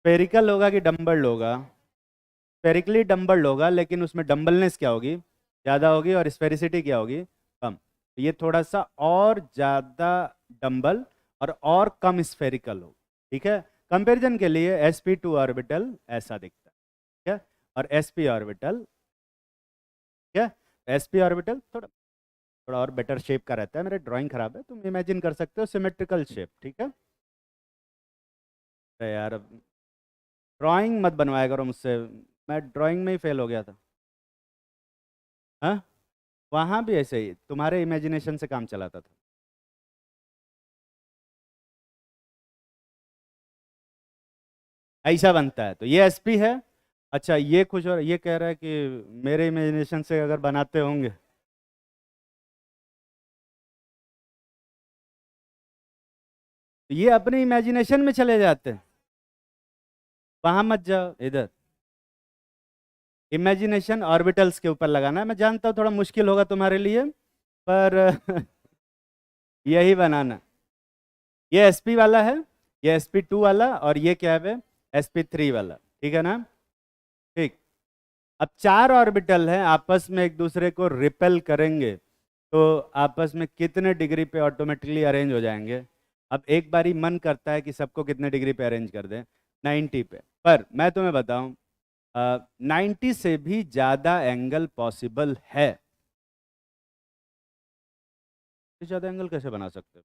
स्फेरिकल होगा कि डम्बल्ड होगा? स्फेरिकली डम्बल्ड होगा, लेकिन उसमें डम्बलनेस क्या होगी? ज़्यादा होगी और स्फेरिसिटी क्या होगी? कम। तो ये थोड़ा सा और ज़्यादा डम्बल और कम स्फेरिकल हो। ठीक है, कंपैरिजन के लिए sp2 ऑर्बिटल ऐसा दिखता है। ठीक है, और sp ऑर्बिटल, ठीक है, sp ऑर्बिटल थोड़ा थोड़ा और बेटर शेप का रहता है। मेरे ड्राइंग खराब है, तुम इमेजिन कर सकते हो सिमेट्रिकल शेप। ठीक है। अरे यार ड्राइंग मत बनवाया करो मुझसे, मैं ड्राइंग में ही फेल हो गया था। हाँ, वहाँ भी ऐसे ही तुम्हारे इमेजिनेशन से काम चलाता था। ऐसा बनता है। तो ये एसपी है। अच्छा ये कुछ और ये कह रहा है कि मेरे इमेजिनेशन से अगर बनाते होंगे, तो ये अपने इमेजिनेशन में चले जाते हैं। वहां मत जाओ, इधर इमेजिनेशन ऑर्बिटल्स के ऊपर लगाना है। मैं जानता हूँ थोड़ा मुश्किल होगा तुम्हारे लिए, पर यही बनाना। ये sp वाला है, ये sp2 वाला, और ये क्या है? sp3 वाला। ठीक है ना? ठीक। अब चार ऑर्बिटल हैं, आपस में एक दूसरे को रिपेल करेंगे तो आपस में कितने डिग्री पे ऑटोमेटिकली अरेंज हो जाएंगे? अब एक बारी मन करता है कि सबको कितने डिग्री पे अरेंज कर दें? 90 पे। पर मैं तुम्हें बताऊं, 90 से भी ज़्यादा एंगल पॉसिबल है। इससे ज़्यादा एंगल कैसे बना सकते हो?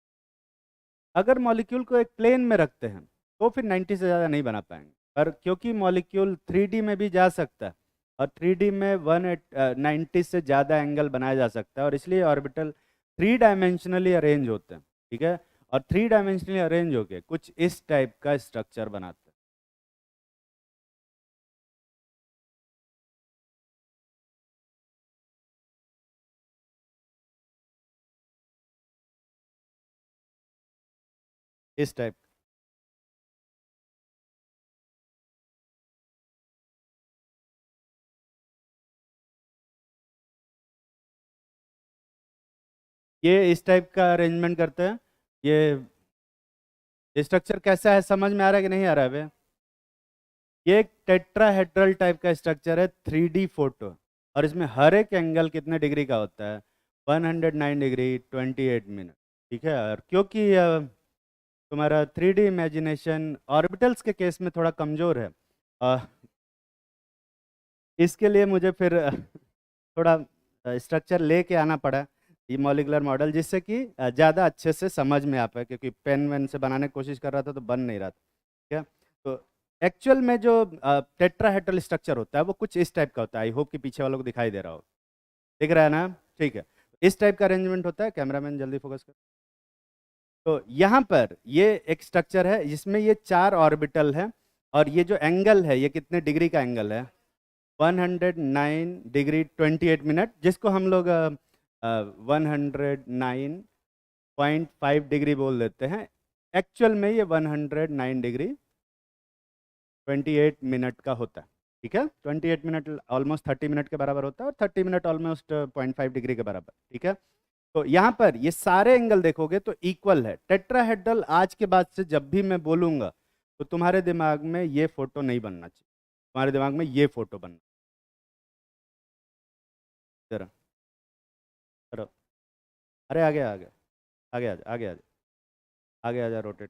अगर मॉलिक्यूल को एक प्लेन में रखते हैं तो फिर 90 से ज़्यादा नहीं बना पाएंगे। पर क्योंकि मॉलिक्यूल 3D में भी जा सकता है और 3D में 190 से ज़्यादा एंगल बनाया जा सकता है, और इसलिए ऑर्बिटल 3 डायमेंशनली अरेंज होते हैं। ठीक है, और 3 डायमेंशनली अरेंज होके कुछ इस टाइप का स्ट्रक्चर बनाते हैं। इस टाइप। ये इस टाइप का अरेंजमेंट करते हैं। ये स्ट्रक्चर कैसा है, समझ में आ रहा है कि नहीं आ रहा है बे? ये एक टेट्राहेड्रल टाइप का स्ट्रक्चर है, 3D फोटो। और इसमें हर एक एंगल कितने डिग्री का होता है? 109 डिग्री 28 मिनट। ठीक है, और क्योंकि तुम्हारा 3D इमेजिनेशन ऑर्बिटल्स के केस में थोड़ा कमज़ोर है, अ, इसके लिए मुझे फिर थोड़ा स्ट्रक्चर लेके आना पड़ा, ये मॉलिकुलर मॉडल, जिससे कि ज़्यादा अच्छे से समझ में आ पाए, क्योंकि पेन वेन से बनाने की कोशिश कर रहा था तो बन नहीं रहा था। ठीक है, तो एक्चुअल में जो टेट्राहेड्रल स्ट्रक्चर होता है वो कुछ इस टाइप का होता है। आई होप कि पीछे वालों को दिखाई दे रहा हो। दिख रहा है ना? ठीक है, इस टाइप का अरेंजमेंट होता है। कैमरामैन जल्दी फोकस कर। तो यहाँ पर ये एक स्ट्रक्चर है जिसमें ये चार ऑर्बिटल है, और ये जो एंगल है ये कितने डिग्री का एंगल है? 109 डिग्री 28 मिनट, जिसको हम लोग 109.5 डिग्री बोल देते हैं। एक्चुअल में ये 109 डिग्री 28 मिनट का होता है, ठीक है। 28 मिनट ऑलमोस्ट 30 मिनट के बराबर होता है, और 30 मिनट ऑलमोस्ट 0.5 डिग्री के बराबर, ठीक है। तो यहाँ पर ये सारे एंगल देखोगे तो इक्वल है। टेट्राहेड्रल आज के बाद से जब भी मैं बोलूंगा तो तुम्हारे दिमाग में ये फोटो नहीं बनना चाहिए, तुम्हारे दिमाग में ये फोटो बनना। जरा जरा, अरे आगे आगे आगे आगे आगे आगे आगे आ जा, रोटेट।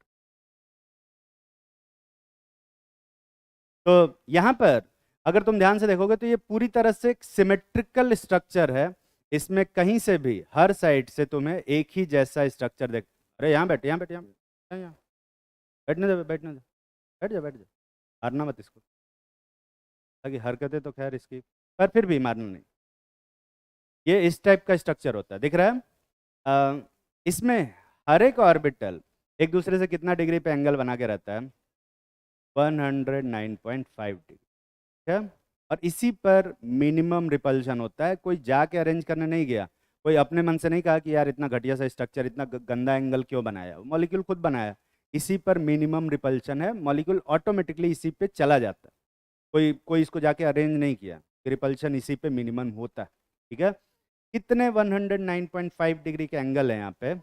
तो यहाँ पर अगर तुम ध्यान से देखोगे तो ये पूरी तरह से एक सिमेट्रिकल स्ट्रक्चर है। इसमें कहीं से भी हर साइड से तुम्हें एक ही जैसा स्ट्रक्चर देख। अरे यहाँ बैठ, यहाँ बैठ, यहाँ बैठने दे, बैठने दे, बैठ जा, बैठ जा, मारना मत इसको। ताकि हरकतें तो खैर इसकी, पर फिर भी मारना नहीं। ये इस टाइप का स्ट्रक्चर होता है, दिख रहा है। इसमें हर एक ऑर्बिटल एक दूसरे से कितना डिग्री पे एंगल बना के रहता है? 109.5 डिग्री, ठीक है। और इसी पर मिनिमम रिपल्शन होता है। कोई जाके अरेंज करने नहीं गया, कोई अपने मन से नहीं कहा कि यार इतना घटिया सा स्ट्रक्चर, इतना गंदा एंगल क्यों बनाया। मॉलिक्यूल खुद बनाया, इसी पर मिनिमम रिपल्शन है, मॉलिक्यूल ऑटोमेटिकली इसी पे चला जाता है। कोई कोई इसको जाके अरेंज नहीं किया, रिपल्शन इसी पे मिनिमम होता है, ठीक है। कितने 109.5 डिग्री के एंगल है यहाँ पे,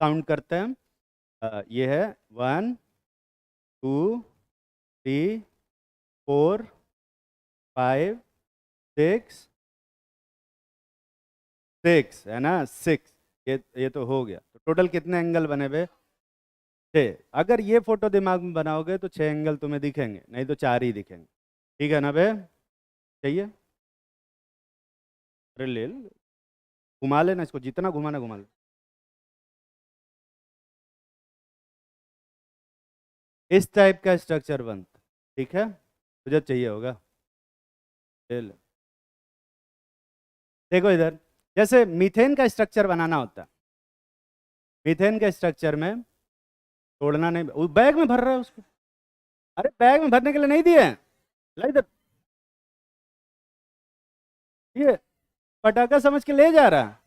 काउंट करते हैं। ये है 1 2 3 4 5 6 6 है ना, 6। ये तो हो गया। तो टोटल कितने एंगल बने हुए? 6। अगर ये फोटो दिमाग में बनाओगे तो 6 एंगल तुम्हें दिखेंगे, नहीं तो 4 ही दिखेंगे, ठीक है ना बे? चाहिए? अरे ले लो, घुमा लेना इसको, जितना घुमाना घुमा ले। इस टाइप का स्ट्रक्चर बनता, ठीक है। तुझे चाहिए होगा, ले लो। देखो इधर, जैसे मीथेन का स्ट्रक्चर बनाना होता है। मीथेन के स्ट्रक्चर में तोड़ना नहीं, बैग में भर रहा है उसको। अरे बैग में भरने के लिए नहीं दिए हैं। ला इधर, ये पटाखा समझ के ले जा रहा है।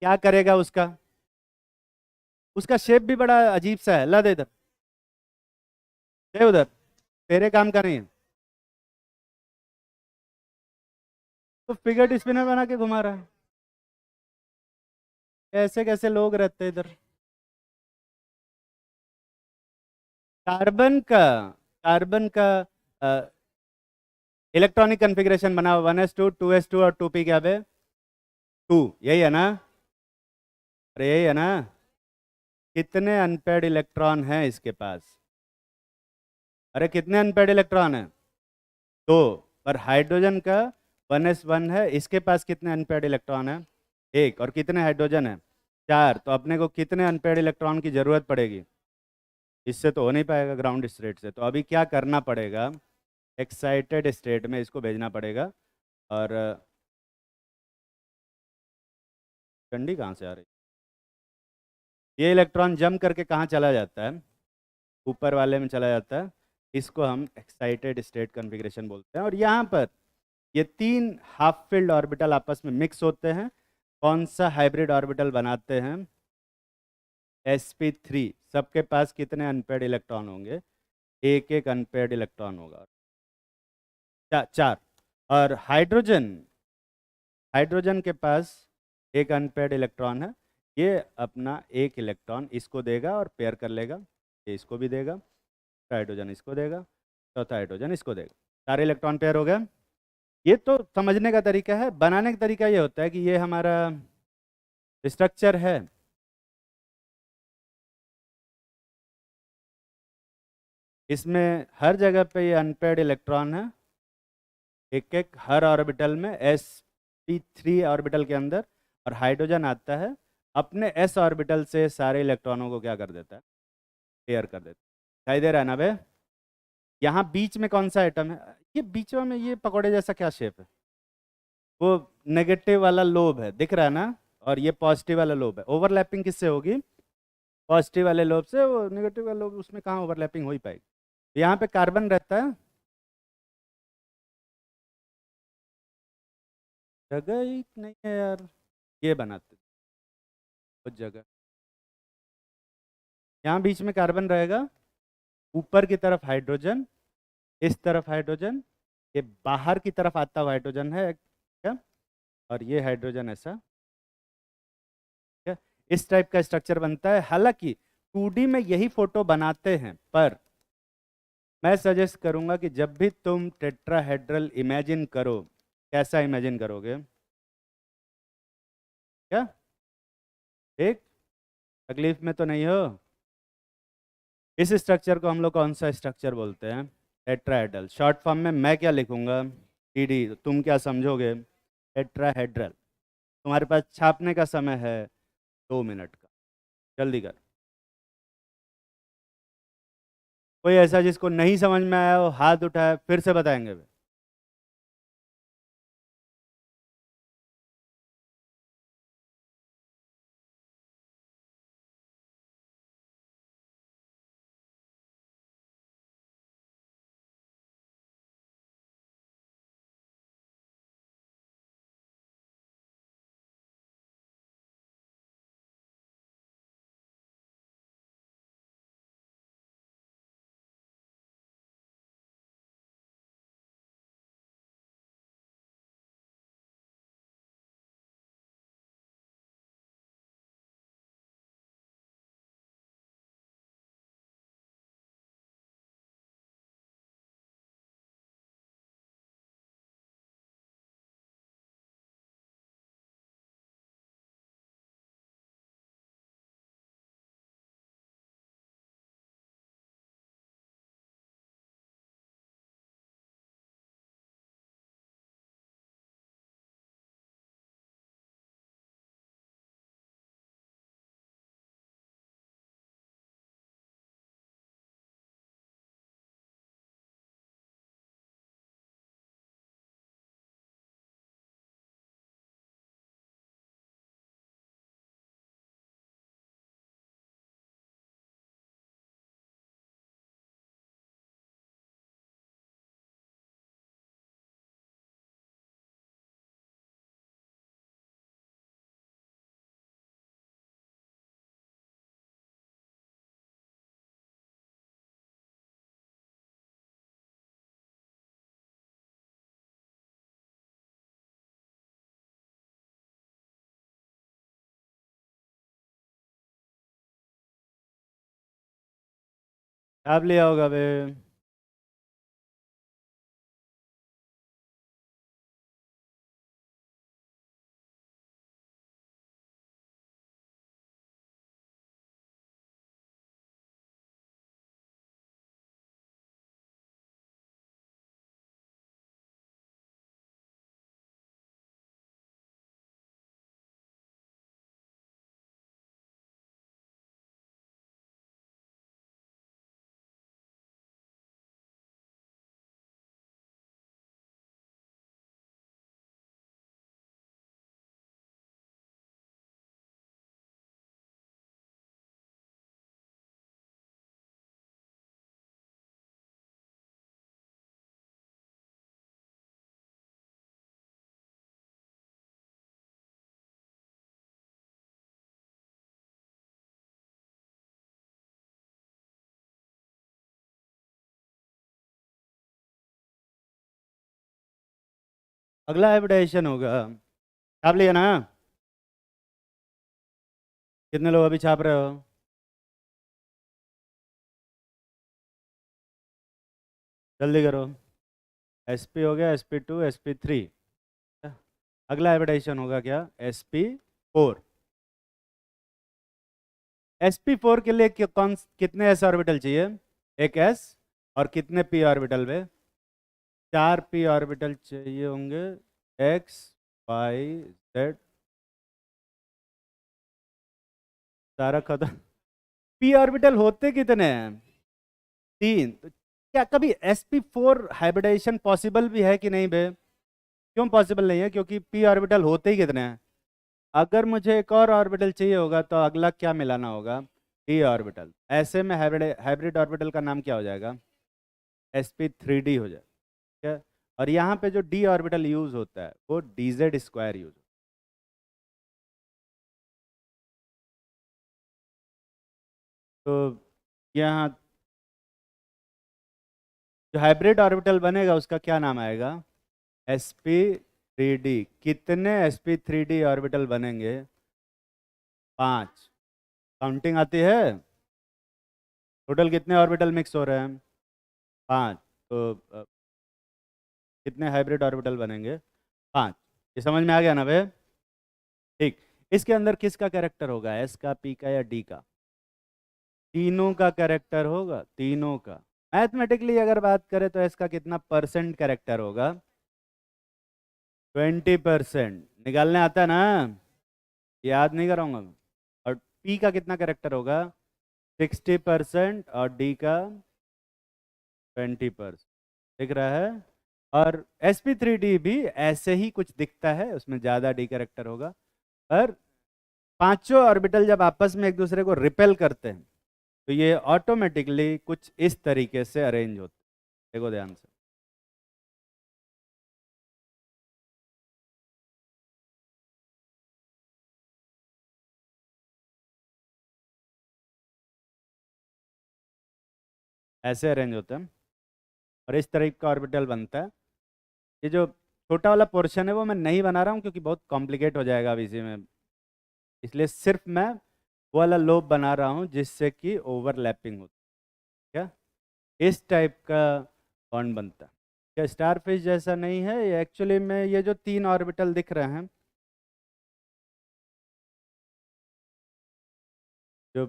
क्या करेगा उसका? उसका शेप भी बड़ा अजीब सा है। ला दे इधर, दे उधर, तेरे काम का नहीं है। तो फिगर स्पिनर बना के घुमा रहा है। ऐसे कैसे लोग रहते हैं इधर? कार्बन का इलेक्ट्रॉनिक कन्फिग्रेशन बना 1s2 2s2 और 2p क्या है? 2, यही है ना? अरे यही है ना? कितने अनपेड इलेक्ट्रॉन हैं इसके पास? अरे कितने अनपेड इलेक्ट्रॉन हैं? 2। पर हाइड्रोजन का 1s1 है, इसके पास कितने अनपेड इलेक्ट्रॉन है? 1। और कितने हाइड्रोजन है? 4। तो अपने को कितने अनपेड इलेक्ट्रॉन की जरूरत पड़ेगी? इससे तो हो नहीं पाएगा ग्राउंड स्टेट से। तो अभी क्या करना पड़ेगा? एक्साइटेड स्टेट में इसको भेजना पड़ेगा। और ठंडी कहाँ से आ रही? ये इलेक्ट्रॉन जम करके कहाँ चला जाता है? ऊपर वाले में चला जाता है। इसको हम एक्साइटेड स्टेट कन्फिग्रेशन बोलते हैं। और यहाँ पर ये 3 हाफ फील्ड ऑर्बिटल आपस में मिक्स होते हैं। कौन सा हाइब्रिड ऑर्बिटल बनाते हैं? sp3। सबके पास कितने अनपेड इलेक्ट्रॉन होंगे? एक एक अनपेड इलेक्ट्रॉन होगा, 4। और हाइड्रोजन, हाइड्रोजन के पास एक अनपेड इलेक्ट्रॉन है। ये अपना एक इलेक्ट्रॉन इसको देगा और पेयर कर लेगा, ये इसको भी देगा। हाइड्रोजन इसको देगा, चौथा हाइड्रोजन इसको देगा। सारे इलेक्ट्रॉन पेयर हो गए। ये तो समझने का तरीका है। बनाने का तरीका ये होता है कि ये हमारा स्ट्रक्चर है। इसमें हर जगह पे ये अनपेड इलेक्ट्रॉन है, एक एक हर ऑर्बिटल में, sp3 ऑर्बिटल के अंदर। और हाइड्रोजन आता है, अपने s ऑर्बिटल से सारे इलेक्ट्रॉनों को क्या कर देता है? पेयर कर देता है। दिखाई दे रहा है ना बे? यहाँ बीच में कौन सा आइटम है? ये बीच में ये पकौड़े जैसा क्या शेप है? वो नेगेटिव वाला लोब है, दिख रहा है ना? और ये पॉजिटिव वाला लोब है। ओवरलैपिंग किससे होगी? पॉजिटिव वाले लोब से। वो नेगेटिव वाला लोब, उसमें कहाँ ओवरलैपिंग हो ही पाएगी। यहाँ पे कार्बन रहता है, जगह ही नहीं है यार। ये बनाते उस जगह यहाँ बीच में कार्बन रहेगा, ऊपर की तरफ हाइड्रोजन, इस तरफ हाइड्रोजन, ये बाहर की तरफ आता हुआ हाइड्रोजन है क्या, और ये हाइड्रोजन ऐसा, क्या इस टाइप का स्ट्रक्चर बनता है। हालांकि 2D में यही फोटो बनाते हैं, पर मैं सजेस्ट करूंगा कि जब भी तुम टेट्राहेड्रल इमेजिन करो, कैसा इमेजिन करोगे, क्या ठीक, तकलीफ में तो नहीं हो। इस स्ट्रक्चर को हम लोग कौन सा स्ट्रक्चर बोलते हैं, टेट्राहेड्रल। शॉर्ट फॉर्म में मैं क्या लिखूंगा, TD, तुम क्या समझोगे, टेट्राहेड्रल। तुम्हारे पास छापने का समय है 2 मिनट का, जल्दी कर। कोई ऐसा जिसको नहीं समझ में आया हो हाथ उठाए, फिर से बताएंगे वे। छाप लिया होगा बे। अगला हाइब्रिडाइजेशन होगा, छाप लिया ना, कितने लोग अभी छाप रहे हो, जल्दी करो। SP हो गया, SP2, SP3। अगला हाइब्रिडाइजेशन होगा क्या, SP4। SP4 के लिए कितने s ऑर्बिटल चाहिए, एक s, और कितने p ऑर्बिटल में, 4 p ऑर्बिटल चाहिए होंगे, X Y Z, सारा खत्म। p ऑर्बिटल होते कितने हैं, 3। तो क्या कभी SP4 हाइब्रिडाइजेशन पॉसिबल भी है कि नहीं बे, क्यों पॉसिबल नहीं है, क्योंकि p ऑर्बिटल होते ही कितने हैं। अगर मुझे एक और ऑर्बिटल चाहिए होगा तो अगला क्या मिलाना होगा, d ऑर्बिटल। ऐसे में हाइब्रिड हाइब्रिड ऑर्बिटल का नाम क्या हो जाएगा, SP3D हो जाएगा, ठीक है। और यहाँ पे जो d ऑर्बिटल यूज होता है वो dz स्क्वायर यूज। तो यहाँ जो हाइब्रिड ऑर्बिटल बनेगा उसका क्या नाम आएगा? sp3d। कितने sp3d ऑर्बिटल बनेंगे? 5। काउंटिंग आती है? टोटल कितने ऑर्बिटल मिक्स हो रहे हैं? 5। तो कितने हाइब्रिड ऑर्बिटल बनेंगे? 5। ये समझ में आ गया ना बे? ठीक। इसके अंदर किसका कैरेक्टर होगा, एस का, पी का या डी का? तीनों का कैरेक्टर होगा, तीनों का। मैथमेटिकली अगर बात करें तो इसका कितना परसेंट कैरेक्टर होगा? 20%। निकालने आता है ना? याद नहीं कराऊंगा मैं। और पी का कितना कैरेक्टर होगा? 60% और डी का 20%। दिख रहा है? और sp3d भी ऐसे ही कुछ दिखता है, उसमें ज़्यादा डी कैरेक्टर होगा। पर पांचों ऑर्बिटल जब आपस में एक दूसरे को रिपेल करते हैं तो ये ऑटोमेटिकली कुछ इस तरीके से अरेंज होते हैं। देखो ध्यान से। ऐसे अरेंज होते हैं और इस तरह का ऑर्बिटल बनता है। ये जो छोटा वाला पोर्शन है वो मैं नहीं बना रहा हूँ क्योंकि बहुत कॉम्प्लिकेट हो जाएगा अब इसी में, इसलिए सिर्फ मैं वो वाला लोब बना रहा हूँ जिससे कि ओवरलैपिंग हो। क्या इस टाइप का बॉन्ड बनता है? क्या स्टारफिश जैसा नहीं है ये? एक्चुअली में ये जो 3 ऑर्बिटल दिख रहे हैं, जो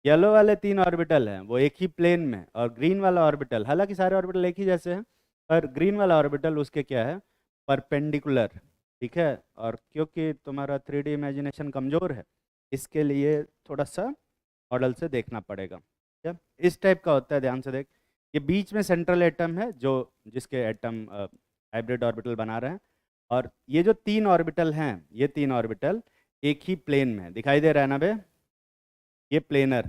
येलो वाले 3 ऑर्बिटल हैं वो एक ही प्लेन में, और ग्रीन वाला ऑर्बिटल, हालांकि सारे ऑर्बिटल एक ही जैसे हैं, पर ग्रीन वाला ऑर्बिटल उसके क्या है, परपेंडिकुलर। ठीक है? और क्योंकि तुम्हारा 3D इमेजिनेशन कमज़ोर है, इसके लिए थोड़ा सा मॉडल से देखना पड़ेगा। क्या इस टाइप का होता है? ध्यान से देख। ये बीच में सेंट्रल एटम है जो जिसके एटम हाइब्रिड ऑर्बिटल बना रहे हैं, और ये जो 3 ऑर्बिटल हैं, ये 3 ऑर्बिटल एक ही प्लेन में दिखाई दे रहा है ना बे? ये प्लेनर,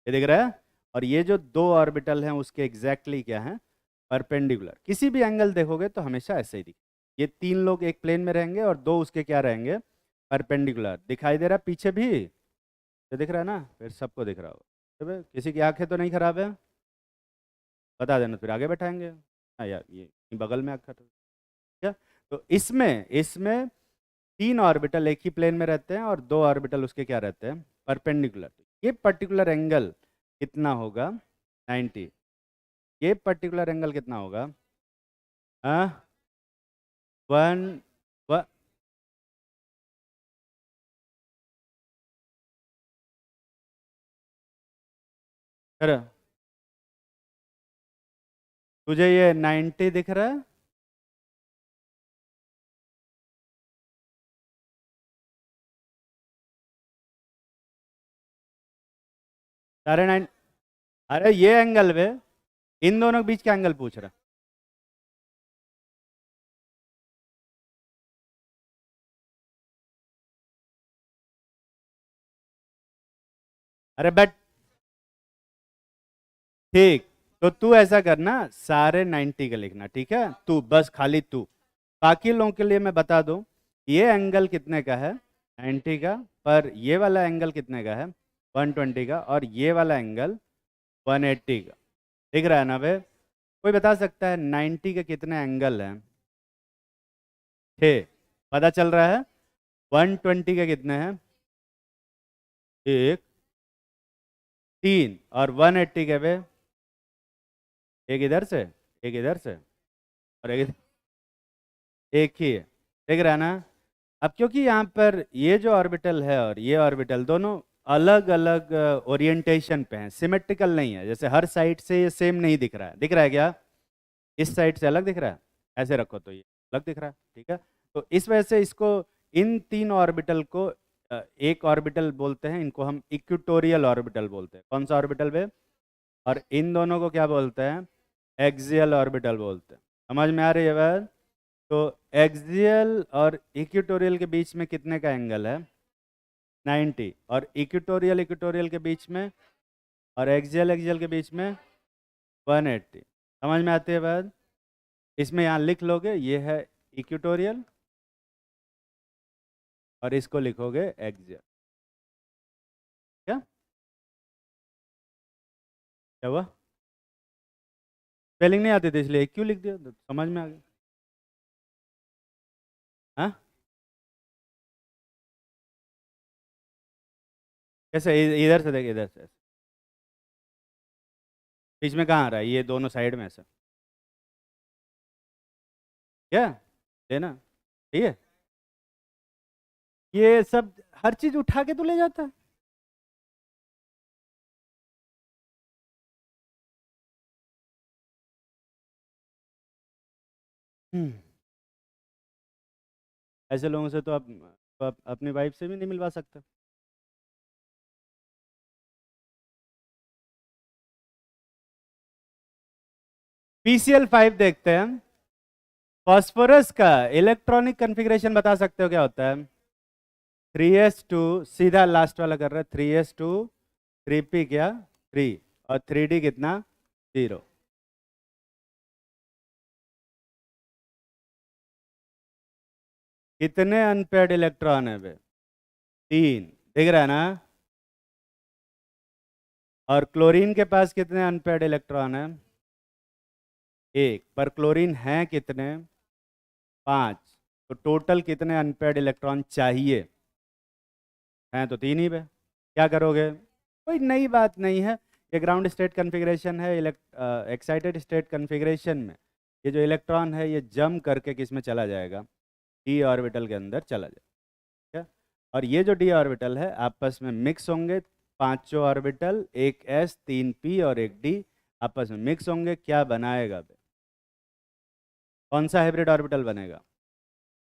ये दिख रहा है? और ये जो 2 ऑर्बिटल हैं उसके एग्जैक्टली क्या है, परपेंडिकुलर। किसी भी एंगल देखोगे तो हमेशा ऐसे ही दिखे। ये 3 लोग एक प्लेन में रहेंगे और 2 उसके क्या रहेंगे, परपेंडिकुलर। दिखाई दे रहा है पीछे भी? ये दिख रहा है ना? फिर सबको दिख रहा होगा। तो भाई किसी की आंखें तो नहीं खराब है? बता देना फिर आगे बैठाएंगे। हाँ यार, ये बगल में आंखा तो क्या। तो इसमें इसमें 3 ऑर्बिटल एक ही प्लेन में रहते हैं और 2 ऑर्बिटल उसके क्या रहते हैं, परपेंडिकुलर। ये पर्टिकुलर एंगल कितना होगा? 90। ये पर्टिकुलर एंगल कितना होगा? हाँ, वन वन। तुझे ये 90 दिख रहा है? सारे 9। अरे ये एंगल वे, इन दोनों के बीच का एंगल पूछ रहा है। अरे बट ठीक, तो तू ऐसा करना, सारे 90 का लिखना, ठीक है? तू बस खाली तू, बाकी लोगों के लिए मैं बता दूं, ये एंगल कितने का है, 90 का। पर ये वाला एंगल कितने का है, 120 का। और ये वाला एंगल 180 का। दिख रहा है ना बे? कोई बता सकता है 90 के कितने एंगल हैं? 6। पता चल रहा है? 120 के कितने हैं? एक, 3। और 180 के बे? एक इधर से, एक इधर से, और एक ही है। देख रहा है ना? अब क्योंकि यहाँ पर ये जो ऑर्बिटल है और ये ऑर्बिटल दोनों अलग अलग ओरिएंटेशन पे हैं, सिमेट्रिकल नहीं है, जैसे हर साइड से ये सेम नहीं दिख रहा है। दिख रहा है क्या? इस साइड से अलग दिख रहा है, ऐसे रखो तो ये अलग दिख रहा है। ठीक है? तो इस वजह से इसको, इन 3 ऑर्बिटल को एक ऑर्बिटल बोलते हैं, इनको हम इक्वेटोरियल ऑर्बिटल बोलते हैं। कौन सा ऑर्बिटल बे? और इन दोनों को क्या बोलते हैं? एक्सियल ऑर्बिटल बोलते हैं। समझ में आ रही है बात? तो एक्सियल और इक्वेटोरियल के बीच में कितने का एंगल है? 90। और इक्वेटोरियल इक्वेटोरियल के बीच में और एक्सियल एक्सियल के बीच में 180। समझ में आती है बात? इसमें यहाँ लिख लोगे ये है इक्वेटोरियल, और इसको लिखोगे एक्सियल। क्या? क्या हुआ? स्पेलिंग नहीं आती थी इसलिए क्यों लिख दिया, तो समझ में आ गया। हाँ, कैसे? इधर से देख, इधर से। बीच में कहाँ आ रहा है? ये दोनों साइड में ऐसा क्या लेना? ठीक है, ये सब हर चीज उठा के तो ले जाता है। हम्म, ऐसे लोगों से तो आप अपनी वाइफ से भी नहीं मिलवा सकते। PCl5 देखते हैं हम। फास्फोरस का इलेक्ट्रॉनिक कन्फिग्रेशन बता सकते हो क्या होता है? 3s2, सीधा लास्ट वाला कर रहा है, 3s2, 3p क्या 3, और 3d कितना 0। कितने अनपेयर्ड इलेक्ट्रॉन है बे? 3, दिख रहा है ना? और क्लोरीन के पास कितने अनपेयर्ड इलेक्ट्रॉन है? 1, पर क्लोरीन है कितने? 5। तो टोटल कितने अनपेयर्ड इलेक्ट्रॉन चाहिए? हैं तो 3 ही पे। क्या करोगे? कोई नई बात नहीं है। ये ग्राउंड स्टेट कन्फिग्रेशन है। एक्साइटेड स्टेट कन्फिग्रेशन में ये जो इलेक्ट्रॉन है ये जम करके किस में चला जाएगा? डी ऑर्बिटल के अंदर चला जाएगा। ठीक है? और ये जो डी ऑर्बिटल है आपस में मिक्स होंगे। पांचों ऑर्बिटल, एक एस, 3 पी और एक डी, आपस में मिक्स होंगे। क्या बनाएगा बे? कौन सा हाइब्रिड ऑर्बिटल बनेगा?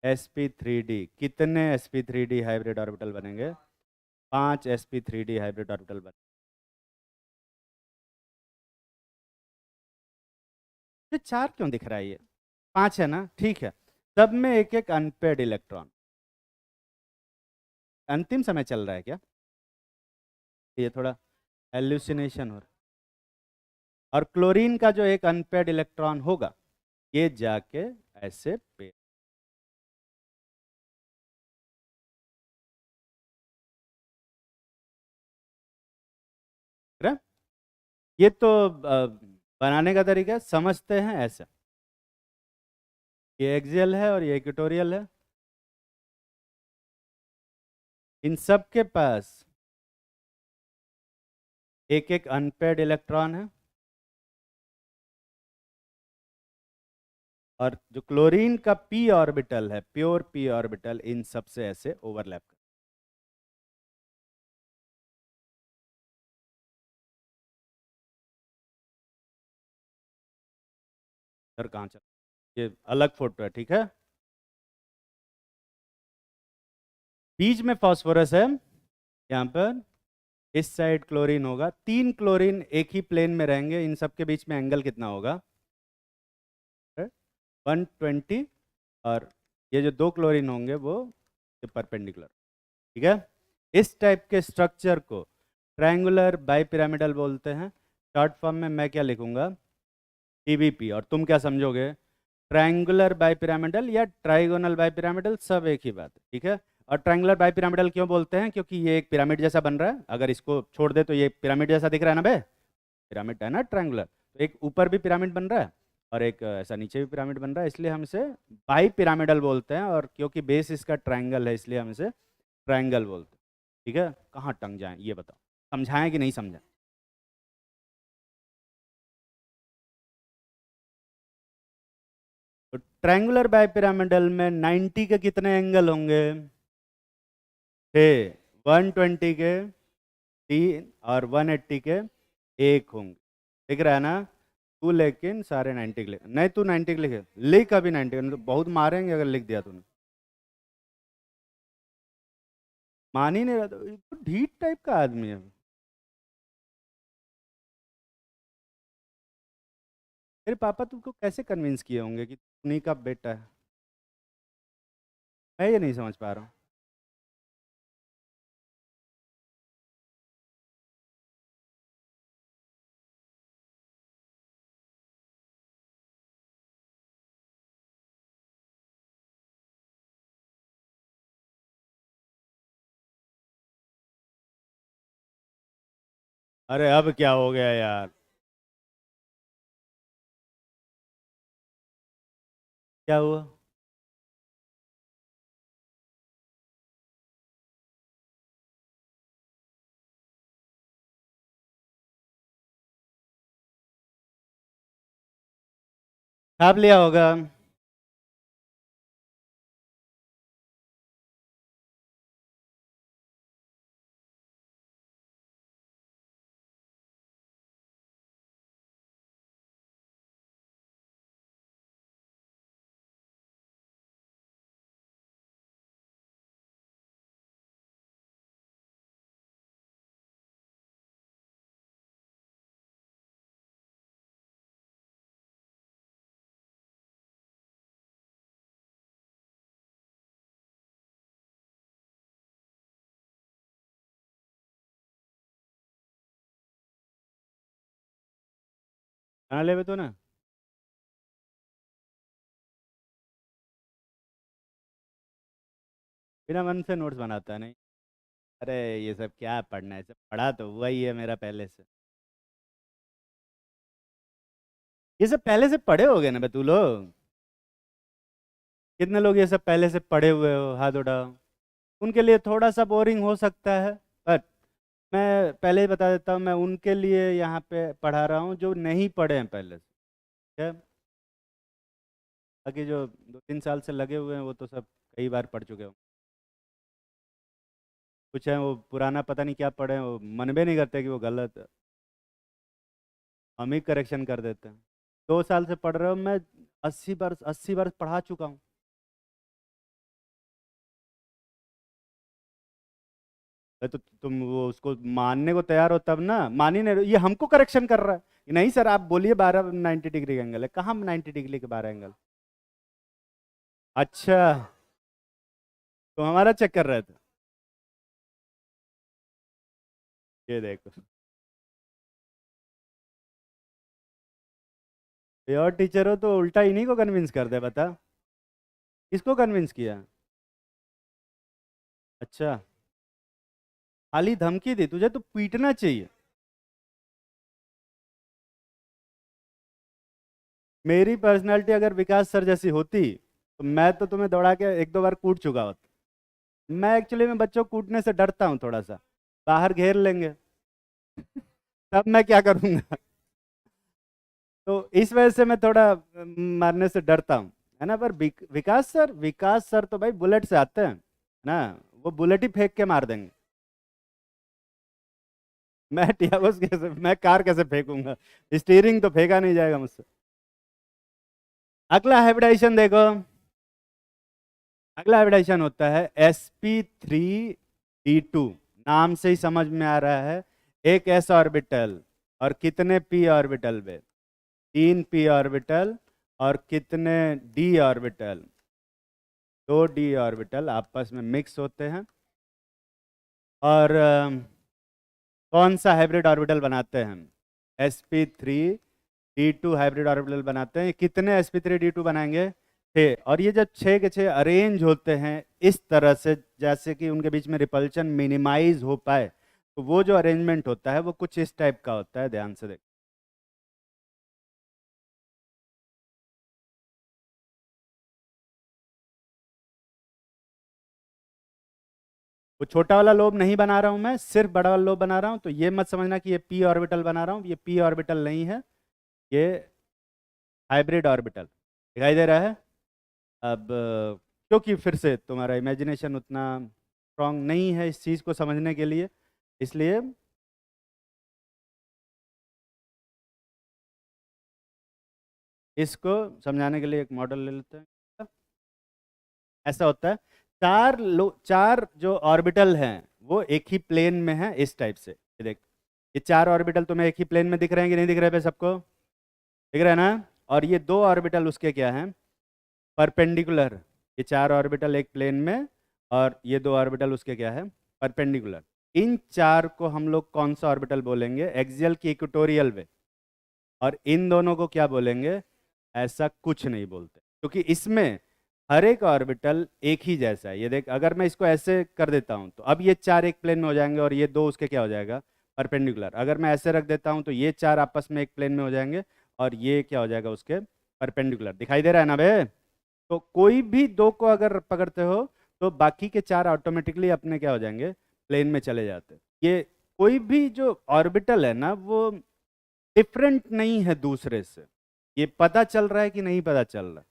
sp3d। कितने sp3d हाइब्रिड ऑर्बिटल बनेंगे? 5 sp3d हाइब्रिड ऑर्बिटल बने। ये 4 क्यों दिख रहा है? ये 5 है ना? ठीक है, सब में एक एक अनपेड इलेक्ट्रॉन। अंतिम समय चल रहा है क्या? ये थोड़ा एल्यूसिनेशन हो रहा है। और क्लोरीन का जो एक अनपेड इलेक्ट्रॉन होगा ये जाके ऐसे पे रहा। ये तो बनाने का तरीका समझते हैं ऐसा। ये एक्सियल है और ये इक्वेटोरियल है। इन सब के पास एक एक अनपेड इलेक्ट्रॉन है। और जो क्लोरीन का p ऑर्बिटल है, प्योर p ऑर्बिटल, इन सब से ऐसे ओवरलैप कर। सर कहाँ चल? ये अलग फोटो है, ठीक है। बीच में फास्फोरस है यहाँ पर। इस साइड क्लोरीन होगा। 3 क्लोरीन एक ही प्लेन में रहेंगे। इन सब के बीच में एंगल कितना होगा? 120। और ये जो 2 क्लोरीन होंगे वो परपेंडिकुलर। ठीक है। इस टाइप के स्ट्रक्चर को ट्रायंगुलर बाइपिरामिडल बोलते हैं। शॉर्ट फॉर्म में मैं क्या लिखूंगा? TBP। और तुम क्या समझोगे? ट्रायंगुलर बाइपिरामिडल या ट्राइगोनल बाइपिरामिडल, सब एक ही बात है। ठीक है। और ट्रायंगुलर बाइपिरामिडल क्यों बोलते हैं? क्योंकि ये एक पिरामिड जैसा बन रहा है। अगर इसको छोड़ दे तो ये पिरामिड जैसा दिख रहा है ना बे? पिरामिड है ना ट्रायंगुलर। तो एक ऊपर भी पिरामिड बन रहा है और एक ऐसा नीचे भी पिरामिड बन रहा है, इसलिए हम इसे बाई पिरामिडल बोलते हैं। और क्योंकि बेस इसका ट्रायंगल है इसलिए हम इसे ट्रायंगल बोलते हैं। ठीक है। कहाँ टंग जाए ये बताओ, समझाएं कि नहीं समझाएं? तो ट्रायंगुलर बाई पिरामिडल में 90 के कितने एंगल होंगे? 6। 120 के 3 और 180 के 1 होंगे। दिख रहा है ना? तू लेकिन सारे 90 के लिख, नहीं तू 90 के लिखे, लिख अभी 90 तो बहुत मारेंगे अगर लिख दिया तूने। मान ही नहीं रहा तो ये तो ढीठ टाइप का आदमी है। तेरे पापा तुमको कैसे कन्विंस किए होंगे कि उन्हीं का बेटा है? मैं ये नहीं समझ पा रहा हूँ। अरे अब क्या हो गया यार? क्या हुआ? छाप लिया होगा। खाना ले तो ना। बिना मन से नोट्स बनाता है नहीं। अरे ये सब क्या पढ़ना है, सब पढ़ा तो हुआ ही है मेरा पहले से। ये सब पहले से पढ़े हो गए ना बे तू लोग। कितने लोग ये सब पहले से पढ़े हुए हो, हाथ उठाओ। उनके लिए थोड़ा सा बोरिंग हो सकता है, बट मैं पहले ही बता देता हूँ, मैं उनके लिए यहाँ पे पढ़ा रहा हूँ जो नहीं पढ़े हैं पहले से। ठीक है। बाकी जो 2-3 साल से लगे हुए हैं वो तो सब कई बार पढ़ चुके हो। कुछ है वो पुराना पता नहीं क्या पढ़े हैं, वो मन भी नहीं करते कि वो गलत है। हम ही करेक्शन कर देते हैं। 2 साल से पढ़ रहे हो, मैं 80 वर्ष पढ़ा चुका हूँ। तो तुम वो उसको मानने को तैयार हो तब ना, मान ही नहीं रहे। ये हमको करेक्शन कर रहा है। नहीं सर आप बोलिए 12 90 डिग्री का एंगल है, कहाँ 90 डिग्री के 12 एंगल? अच्छा, तो हमारा चेक कर रहे थे। ये देखो, ये और टीचर हो तो उल्टा इन्हीं को कन्विंस कर दे, बता। किसको कन्विंस किया? अच्छा, खाली धमकी दी, तुझे तो पीटना चाहिए। मेरी पर्सनालिटी अगर विकास सर जैसी होती तो मैं तो तुम्हें दौड़ा के 1-2 बार कूट चुका होता। मैं एक्चुअली में बच्चों को कूटने से डरता हूँ थोड़ा सा। बाहर घेर लेंगे तब मैं क्या करूँगा? तो इस वजह से मैं थोड़ा मारने से डरता हूँ, है ना। पर विकास सर तो भाई बुलेट से आते हैं ना। वो बुलेट ही फेंक के मार देंगे। मैं टियागोस कैसे, मैं कार कैसे फेंकूंगा? स्टीयरिंग तो फेंका नहीं जाएगा मुझसे। अगला हाइब्रिडाइजेशन देखो। अगला हाइब्रिडाइजेशन होता है sp3d2। नाम से ही समझ में आ रहा है, एक s ऑर्बिटल और कितने p ऑर्बिटल पे? 3p ऑर्बिटल और कितने d ऑर्बिटल? 2d ऑर्बिटल आपस में मिक्स होते हैं और कौन सा हाइब्रिड ऑर्बिटल बनाते हैं? sp3d2 हाइब्रिड ऑर्बिटल बनाते हैं। कितने sp3d2 बनाएंगे? 6। और ये जब 6 के 6 अरेंज होते हैं इस तरह से जैसे कि उनके बीच में रिपल्शन मिनिमाइज हो पाए, तो वो जो अरेंजमेंट होता है वो कुछ इस टाइप का होता है, ध्यान से देख। वो छोटा वाला लोब नहीं बना रहा हूं मैं, सिर्फ बड़ा वाला लोब बना रहा हूं, तो ये मत समझना कि ये p ऑर्बिटल बना रहा हूं, ये p ऑर्बिटल नहीं है, ये हाइब्रिड ऑर्बिटल दिखाई दे रहा है। अब क्योंकि फिर से तुम्हारा इमेजिनेशन उतना स्ट्रांग नहीं है इस चीज़ को समझने के लिए, इसलिए इसको समझाने के लिए एक मॉडल ले लेते हैं। ऐसा होता है, चार जो ऑर्बिटल हैं वो एक ही प्लेन में है इस टाइप से। ये देख, ये 4 ऑर्बिटल तुम्हें एक ही प्लेन में दिख रहे हैं कि नहीं दिख रहे पे सबको? दिख रहा है ना। और ये 2 ऑर्बिटल उसके क्या हैं? परपेंडिकुलर। ये 4 ऑर्बिटल एक प्लेन में और ये 2 ऑर्बिटल उसके क्या है? परपेंडिकुलर। इन चार को हम लोग कौन सा ऑर्बिटल बोलेंगे? एक्सियल की इक्वेटोरियल वे। और इन दोनों को क्या बोलेंगे? ऐसा कुछ नहीं बोलते, क्योंकि इसमें हर एक ऑर्बिटल एक ही जैसा है। ये देख, अगर मैं इसको ऐसे कर देता हूं तो अब ये 4 एक प्लेन में हो जाएंगे और ये 2 उसके क्या हो जाएगा? परपेंडिकुलर। अगर मैं ऐसे रख देता हूं तो ये 4 आपस में एक प्लेन में हो जाएंगे और ये क्या हो जाएगा उसके? परपेंडिकुलर। दिखाई दे रहा है ना बे? तो कोई भी दो को अगर पकड़ते हो तो बाकी के चार ऑटोमेटिकली अपने क्या हो जाएंगे, प्लेन में चले जाते हैं। ये कोई भी जो ऑर्बिटल है ना वो डिफरेंट नहीं है दूसरे से, ये पता चल रहा है कि नहीं पता चल रहा है।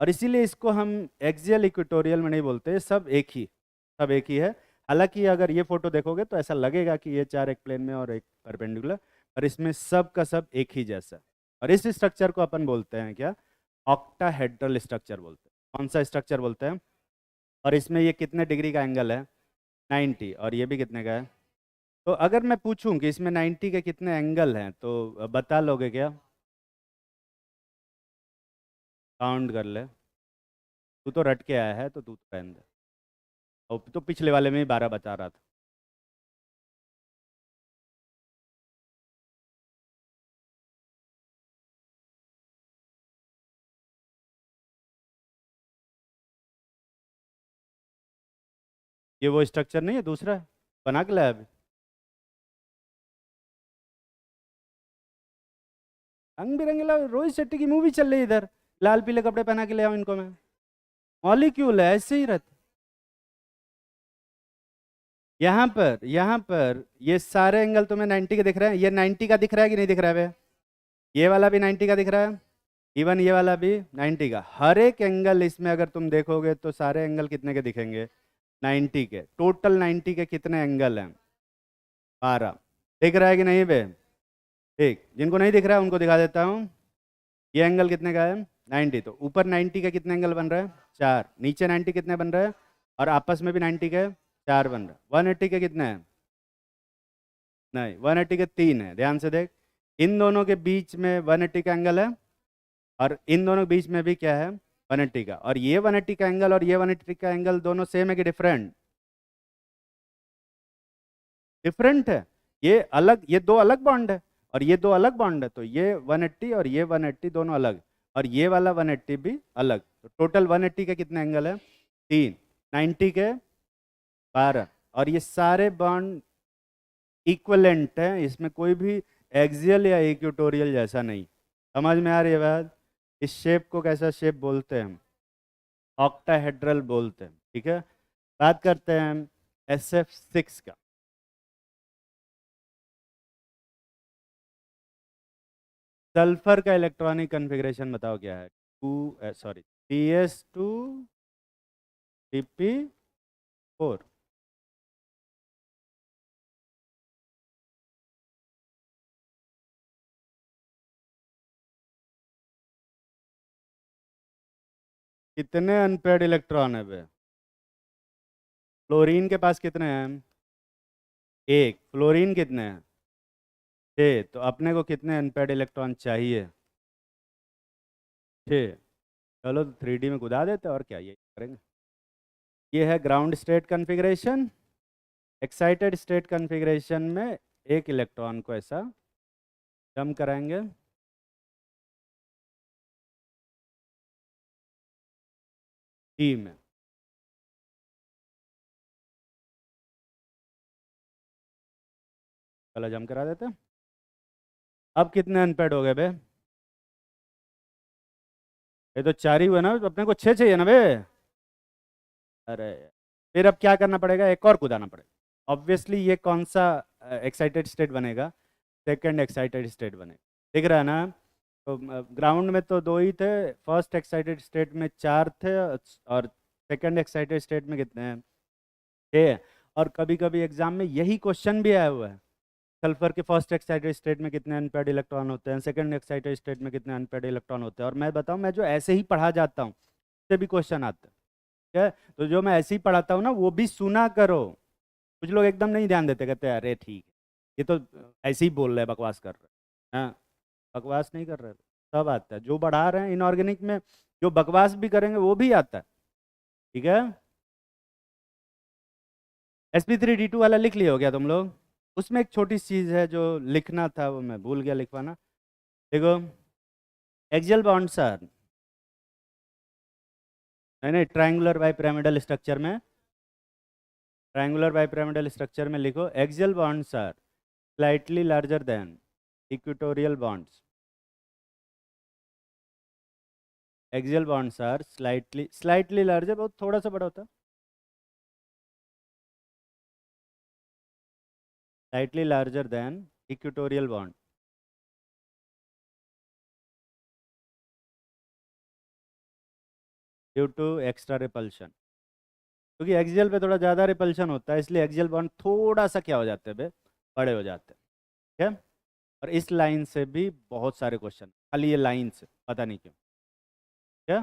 और इसीलिए इसको हम एक्सियल इक्वेटोरियल में नहीं बोलते, सब एक ही है। हालांकि अगर ये फोटो देखोगे तो ऐसा लगेगा कि ये चार एक प्लेन में और एक परपेंडिकुलर, पर इसमें सब का सब एक ही जैसा है। और इस स्ट्रक्चर को अपन बोलते हैं क्या, ऑक्टाहेड्रल स्ट्रक्चर बोलते हैं। कौन सा स्ट्रक्चर बोलते हैं? और इसमें ये कितने डिग्री का एंगल है? 90। और ये भी कितने का है? तो अगर मैं पूछूं कि इसमें 90 के कितने एंगल हैं तो बता लोगे क्या? काउंट कर ले। तू तो रट के आया है तो तू तो रहने दे। और तो पिछले वाले में ही 12 बता रहा था। ये वो स्ट्रक्चर नहीं है, दूसरा है, बना के लाया अभी। रंग बिरंगे रोहित शेट्टी की मूवी चल रही है इधर, लाल पीले कपड़े पहना के ले आओ इनको मैं। मॉलिक्यूल है, ऐसे ही रहते। यहाँ पर ये सारे एंगल तुम्हें 90 के दिख रहे हैं। ये 90 का दिख रहा है कि नहीं दिख रहा है बे? ये वाला भी 90 का दिख रहा है, इवन ये वाला भी 90 का। हर एक एंगल इसमें अगर तुम देखोगे तो सारे एंगल कितने के दिखेंगे? 90 के। टोटल 90 के कितने एंगल हैं? 12। दिख रहा है कि नहीं बे? ठीक, जिनको नहीं दिख रहा है उनको दिखा देता हूँ। ये एंगल कितने का है? 90। तो ऊपर 90 का कितने एंगल बन रहा है? 4। नीचे 90 कितने बन रहे हैं? और आपस में भी 90 के 4 बन रहे हैं। 180 के कितने हैं? नहीं, 180 के 3 है। ध्यान से देख, इन दोनों के बीच में 180 का एंगल है, और इन दोनों के बीच में भी क्या है? 180 का। और ये 180 का एंगल और ये 180 का एंगल दोनों सेम है कि डिफरेंट? डिफरेंट है। ये अलग, ये दो अलग बॉन्ड है और ये दो अलग बॉन्ड है। तो ये 180 और ये 180 दोनों अलग, और ये वाला 180 भी अलग। तो टोटल 180 के कितने एंगल है? 3। 90 के 12। और ये सारे बॉन्ड इक्वलेंट हैं, इसमें कोई भी एक्सियल या इक्वेटोरियल जैसा नहीं। समझ में आ रही है बात? इस शेप को कैसा शेप बोलते हैं हम? ऑक्टाहेड्रल बोलते हैं। ठीक है, बात करते हैं हम SF6 का। सल्फर का इलेक्ट्रॉनिक कन्फिग्रेशन बताओ क्या है? CS2 Pp4। कितने अनपेड इलेक्ट्रॉन है बे? फ्लोरीन के पास कितने हैं? एक। फ्लोरीन कितने हैं? 6। तो अपने को कितने अनपेड इलेक्ट्रॉन चाहिए? 6। चलो तो 3D में कुदा देते हैं, और क्या ये करेंगे। ये है ground state configuration. Excited state configuration में एक इलेक्ट्रॉन को ऐसा जम कराएंगे डी में। चलो जम करा देते हैं। अब कितने अनपेड हो गए बे? ये तो 4 ही हुए ना, तो अपने को 6 चाहिए ना बे। अरे, फिर अब क्या करना पड़ेगा? एक और कुदाना पड़ेगा। ऑब्वियसली ये कौन सा एक्साइटेड स्टेट बनेगा? सेकंड एक्साइटेड स्टेट बनेगा। दिख रहा है ना? तो ग्राउंड में तो 2 ही थे, फर्स्ट एक्साइटेड स्टेट में 4 थे, और सेकंड एक्साइटेड स्टेट में कितने हैं? 6। और कभी कभी एग्जाम में यही क्वेश्चन भी आया हुआ है, सल्फर के फर्स्ट एक्साइटेड स्टेट में कितने अनपेड इलेक्ट्रॉन होते हैं, सेकंड एक्साइटेड स्टेट में कितने अनपेड इलेक्ट्रॉन होते हैं। और मैं बताऊं, मैं जो ऐसे ही पढ़ा जाता हूँ उससे भी क्वेश्चन आते हैं। ठीक है, तो जो मैं ऐसे ही पढ़ाता हूँ ना वो भी सुना करो। कुछ लोग एकदम नहीं ध्यान देते, कहते हैं अरे ठीक है, ये तो ऐसे ही बोल रहे हैं, बकवास कर रहे हैं। हाँ, बकवास नहीं कर रहे, सब आता है। जो बढ़ा रहे हैं इनऑर्गेनिक में, जो बकवास भी करेंगे वो भी आता है। ठीक है, sp3d2 वाला लिख लिया हो क्या तुम लोग? उसमें एक छोटी चीज़ है जो लिखना था, वो मैं भूल गया लिखवाना। देखो, एक्सियल बॉन्ड्स आर, नहीं नहीं, ट्रायंगुलर बाई पिरामिडल स्ट्रक्चर में, ट्रायंगुलर बाई पिरामिडल स्ट्रक्चर में लिखो axial bonds are slightly larger than equatorial bonds. Axial bonds are slightly larger, बहुत थोड़ा सा बड़ा होता है, slightly larger than equatorial bond due to extra repulsion. क्योंकि एक्सियल पे थोड़ा ज़्यादा रिपल्शन होता है, इसलिए एक्सियल बॉन्ड थोड़ा सा क्या हो जाते हैं बे, बड़े हो जाते हैं। ठीक है। और इस लाइन से भी बहुत सारे क्वेश्चन, खाली ये लाइन से, पता नहीं क्यों। क्या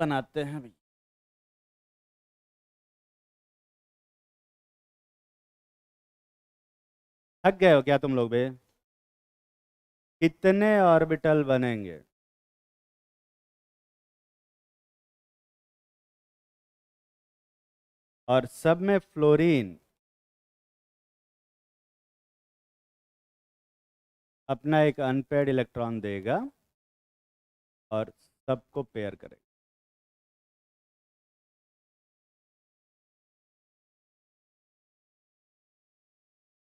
बनाते हैं भाई। थक गए हो क्या तुम लोग बे? कितने ऑर्बिटल बनेंगे? और सब में फ्लोरीन अपना एक अनपेयर्ड इलेक्ट्रॉन देगा और सबको पेयर करेगा।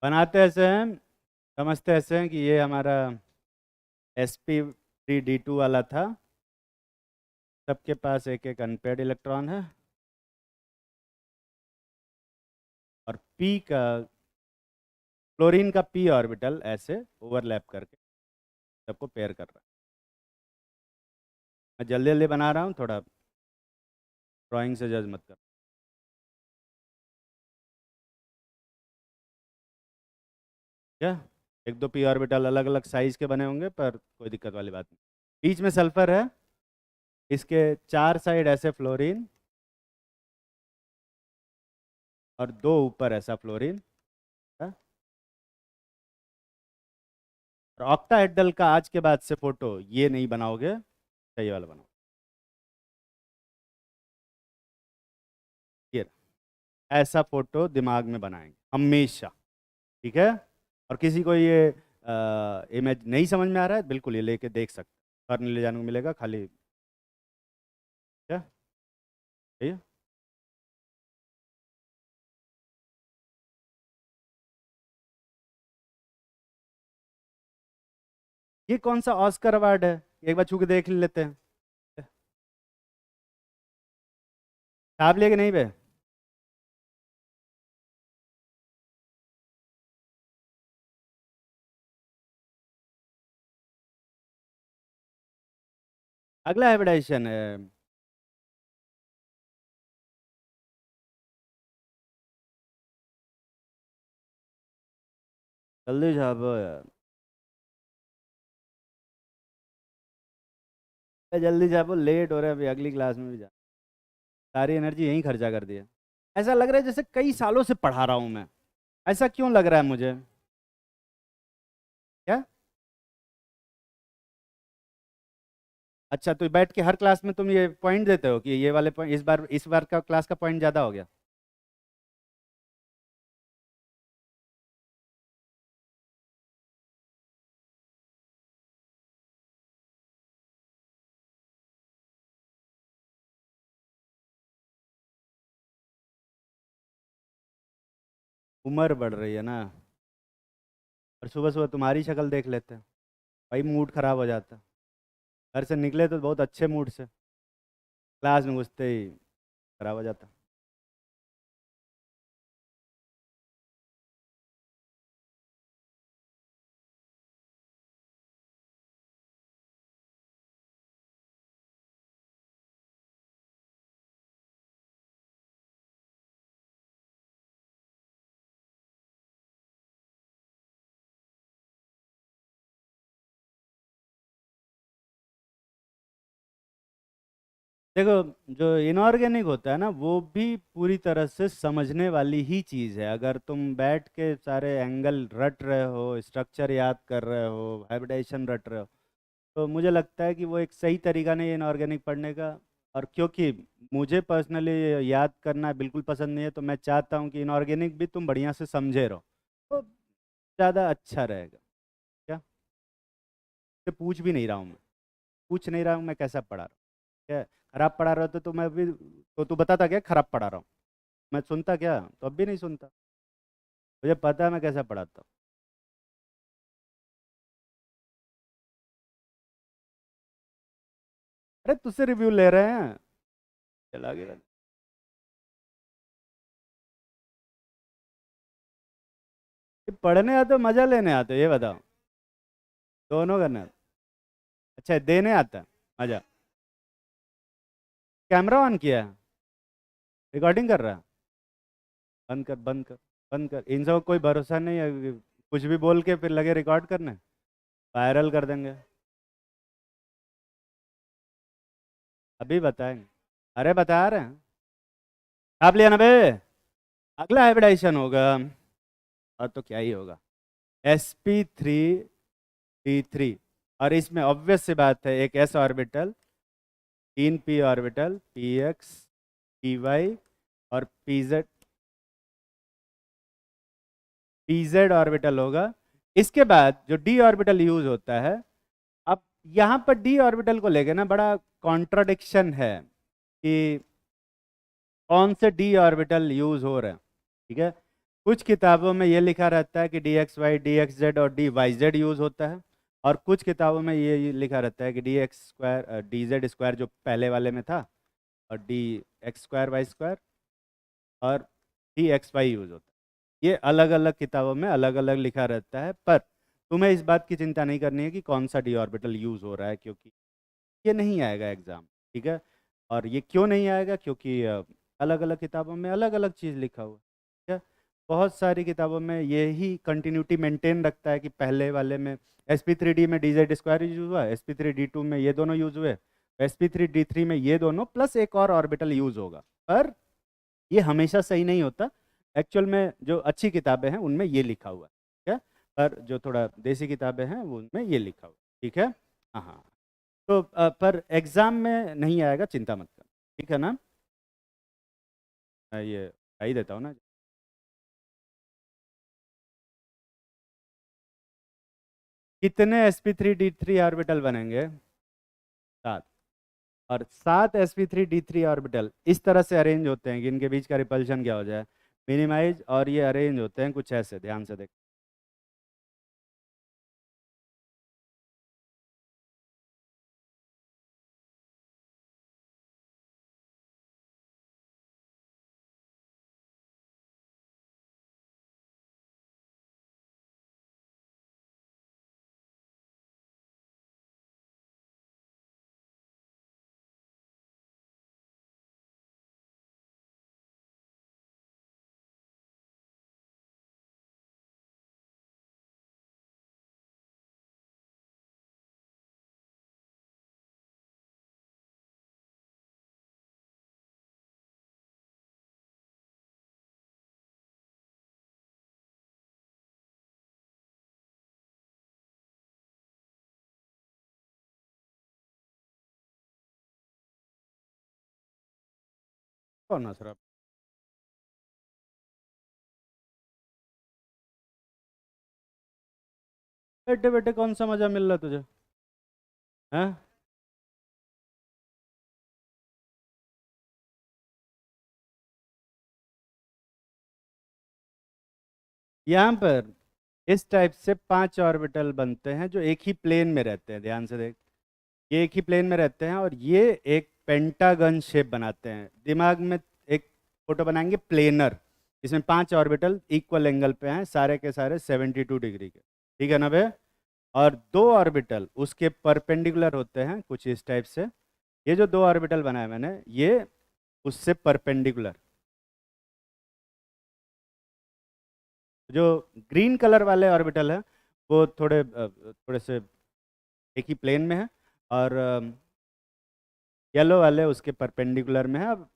बनाते ऐसे हैं, समझते ऐसे हैं कि ये हमारा sp3d2 वाला था, सबके पास एक एक अनपेयर्ड इलेक्ट्रॉन है, और p का, क्लोरीन का p ऑर्बिटल ऐसे ओवरलैप करके सबको पेयर कर रहा है। मैं जल्दी जल्दी बना रहा हूँ, थोड़ा ड्राइंग से जज मत कर। क्या, एक दो p ऑर्बिटल अलग अलग साइज के बने होंगे, पर कोई दिक्कत वाली बात नहीं। बीच में सल्फर है, इसके चार साइड ऐसे फ्लोरीन, और दो ऊपर ऐसा फ्लोरीन है। और ऑक्टाहेड्रल का आज के बाद से फोटो ये नहीं बनाओगे, सही वाला बनाओ। ये ऐसा फोटो दिमाग में बनाएंगे हमेशा। ठीक है। और किसी को ये इमेज नहीं समझ में आ रहा है, बिल्कुल ये लेके देख सकते, घर नहीं ले जाने को मिलेगा खाली। क्या, सही है? ये कौन सा ऑस्कर अवार्ड है, एक बार छू के देख लेते हैं। छाप लिए कि नहीं बे? अगला हाइब्रिडाइजेशन है। जल्दी छापो यार, जल्दी छापो, लेट हो रहा है, अभी अगली क्लास में भी जा, सारी एनर्जी यहीं खर्चा कर दिया। ऐसा लग रहा है जैसे कई सालों से पढ़ा रहा हूं मैं, ऐसा क्यों लग रहा है मुझे? क्या? अच्छा, तो बैठ के हर क्लास में तुम ये पॉइंट देते हो कि ये वाले पॉइंट, इस बार का क्लास का पॉइंट ज़्यादा हो गया। उम्र बढ़ रही है ना, और सुबह सुबह तुम्हारी शक्ल देख लेते हैं, भाई मूड खराब हो जाता है। घर से निकले तो बहुत अच्छे मूड से, क्लास में घुसते ही खराब हो जाता। देखो, जो इनऑर्गेनिक होता है ना, वो भी पूरी तरह से समझने वाली ही चीज़ है। अगर तुम बैठ के सारे एंगल रट रहे हो, स्ट्रक्चर याद कर रहे हो, हाइब्रिडाइजेशन रट रहे हो, तो मुझे लगता है कि वो एक सही तरीका नहीं है इनऑर्गेनिक पढ़ने का। और क्योंकि मुझे पर्सनली याद करना बिल्कुल पसंद नहीं है, तो मैं चाहता हूँ कि इनऑर्गेनिक भी तुम बढ़िया से समझे रहो, तो ज़्यादा अच्छा रहेगा। क्या, तो पूछ भी नहीं रहा हूँ मैं, पूछ नहीं रहा हूँ मैं कैसा पढ़ा रहा हूँ। क्या, खराब पढ़ा रहा था तो मैं भी, तो तू बताता क्या खराब पढ़ा रहा हूँ, मैं सुनता क्या? तो अब भी नहीं सुनता, मुझे पता है मैं कैसा पढ़ाता हूँ। अरे तुझसे रिव्यू ले रहे हैं, चला गया। ये पढ़ने आते हो मजा लेने आते हो, ये बताओ? दोनों करने आते? अच्छा देने आता है मजा। कैमरा ऑन किया है? रिकॉर्डिंग कर रहा है? बंद कर बंद कर बंद कर, इन सब कोई भरोसा नहीं है, कुछ भी बोल के फिर लगे रिकॉर्ड करने, वायरल कर देंगे। अभी बताएंगे। अरे बता रहे हैं। आप लिया ना बे। अगला हाइब्रिडाइजेशन होगा, और तो क्या ही होगा, sp3d3। और इसमें ऑब्वियस सी बात है, एक s orbital, 3p orbital, px py और pz ऑर्बिटल होगा। इसके बाद जो d ऑर्बिटल यूज होता है, अब यहाँ पर d ऑर्बिटल को लेके ना बड़ा कॉन्ट्राडिक्शन है कि कौन से d ऑर्बिटल यूज हो रहे हैं। ठीक है, कुछ किताबों में ये लिखा रहता है कि d x y d x z और डी वाई जेड यूज होता है, और कुछ किताबों में ये लिखा रहता है कि d x square d z square जो पहले वाले में था, और d x square y square और डी एक्स वाई यूज होता है। ये अलग अलग किताबों में अलग अलग लिखा रहता है, पर तुम्हें इस बात की चिंता नहीं करनी है कि कौन सा डी ऑर्बिटल यूज हो रहा है, क्योंकि ये नहीं आएगा एग्जाम। ठीक है, और ये क्यों नहीं आएगा, क्योंकि अलग अलग किताबों में अलग अलग चीज़ लिखा हुआ है। ठीक है, बहुत सारी किताबों में यही कंटिन्यूटी मेंटेन रखता है कि पहले वाले में sp3d में dz स्क्वायर यूज हुआ, sp3d2 में ये दोनों यूज हुए, sp3d3 में ये दोनों प्लस एक और ऑर्बिटल यूज होगा। पर ये हमेशा सही नहीं होता, एक्चुअल में जो अच्छी किताबें हैं उनमें ये लिखा हुआ है। ठीक है, पर जो थोड़ा देसी किताबें हैं वो उनमें ये लिखा हुआ है। ठीक है, हाँ हाँ। तो पर एग्जाम में नहीं आएगा, चिंता मत कर। ठीक है ना, मैं ये बता ही देता हूँ ना। कितने sp3d3 ऑर्बिटल बनेंगे? 7। और 7 sp3d3 ऑर्बिटल इस तरह से अरेंज होते हैं कि इनके बीच का रिपल्शन क्या हो जाए, मिनिमाइज, और ये अरेंज होते हैं कुछ ऐसे, ध्यान से देख। कौन हंस रहा? बैठे बैठे कौन सा मजा मिल रहा तुझे? हैं? यहाँ पर इस टाइप से 5 ऑर्बिटल बनते हैं जो एक ही प्लेन में रहते हैं, ध्यान से देख। ये एक ही प्लेन में रहते हैं और ये एक पेंटागन शेप बनाते हैं। दिमाग में एक फोटो बनाएंगे प्लेनर, इसमें 5 ऑर्बिटल इक्वल एंगल पे हैं, सारे के सारे 72 डिग्री के। ठीक है ना बे? और 2 ऑर्बिटल उसके परपेंडिकुलर होते हैं कुछ इस टाइप से। ये जो 2 ऑर्बिटल बनाए मैंने, ये उससे परपेंडिकुलर। जो ग्रीन कलर वाले ऑर्बिटल हैं वो थोड़े थोड़े से एक ही प्लेन में है, और येलो वाले उसके परपेंडिकुलर में है। अब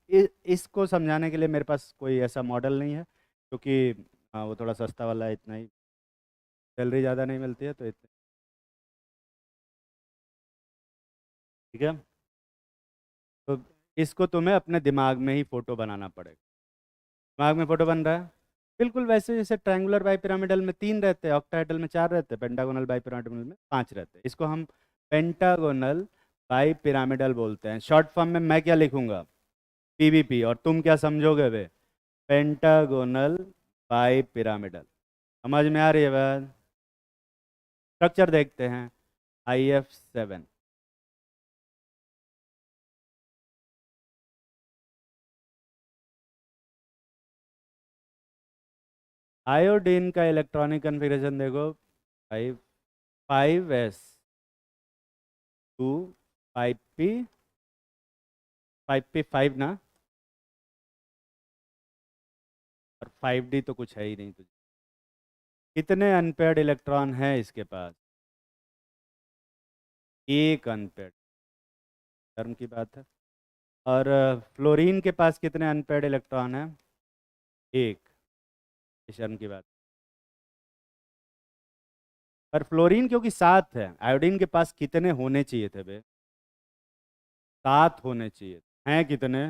इसको समझाने के लिए मेरे पास कोई ऐसा मॉडल नहीं है, क्योंकि वो थोड़ा सस्ता वाला है, इतना ही, सैलरी ज़्यादा नहीं मिलती है तो इतने। ठीक है, तो इसको तुम्हें अपने दिमाग में ही फोटो बनाना पड़ेगा। दिमाग में फोटो बन रहा है, बिल्कुल वैसे जैसे ट्रायंगुलर बाई पिरामिडल में 3 रहते हैं, ऑक्टाहेड्रल में 4 रहते हैं, पेंटागोनल बाई पिरामिडल में 5 रहते हैं। इसको हम पेंटागोनल बाई पिरामिडल बोलते हैं। शॉर्ट फॉर्म में मैं क्या लिखूंगा? पीवीपी। और तुम क्या समझोगे वे? Pentagonal bi pyramidal. समझ में आ रही है बात? स्ट्रक्चर देखते हैं। IF7, आयोडीन का इलेक्ट्रॉनिक कन्फिग्रेशन देखो, 5 5s 2 5p 5p 5 ना, और 5d तो कुछ है ही नहीं तुझे। कितने अनपेयर्ड इलेक्ट्रॉन है इसके पास? एक अनपेयर्ड, टर्म की बात है। और फ्लोरीन के पास कितने अनपेयर्ड इलेक्ट्रॉन है? एक, इस टर्म की बात। पर फ्लोरीन क्योंकि 7 है, आयोडीन के पास कितने होने चाहिए थे बे? 7 होने चाहिए, हैं कितने?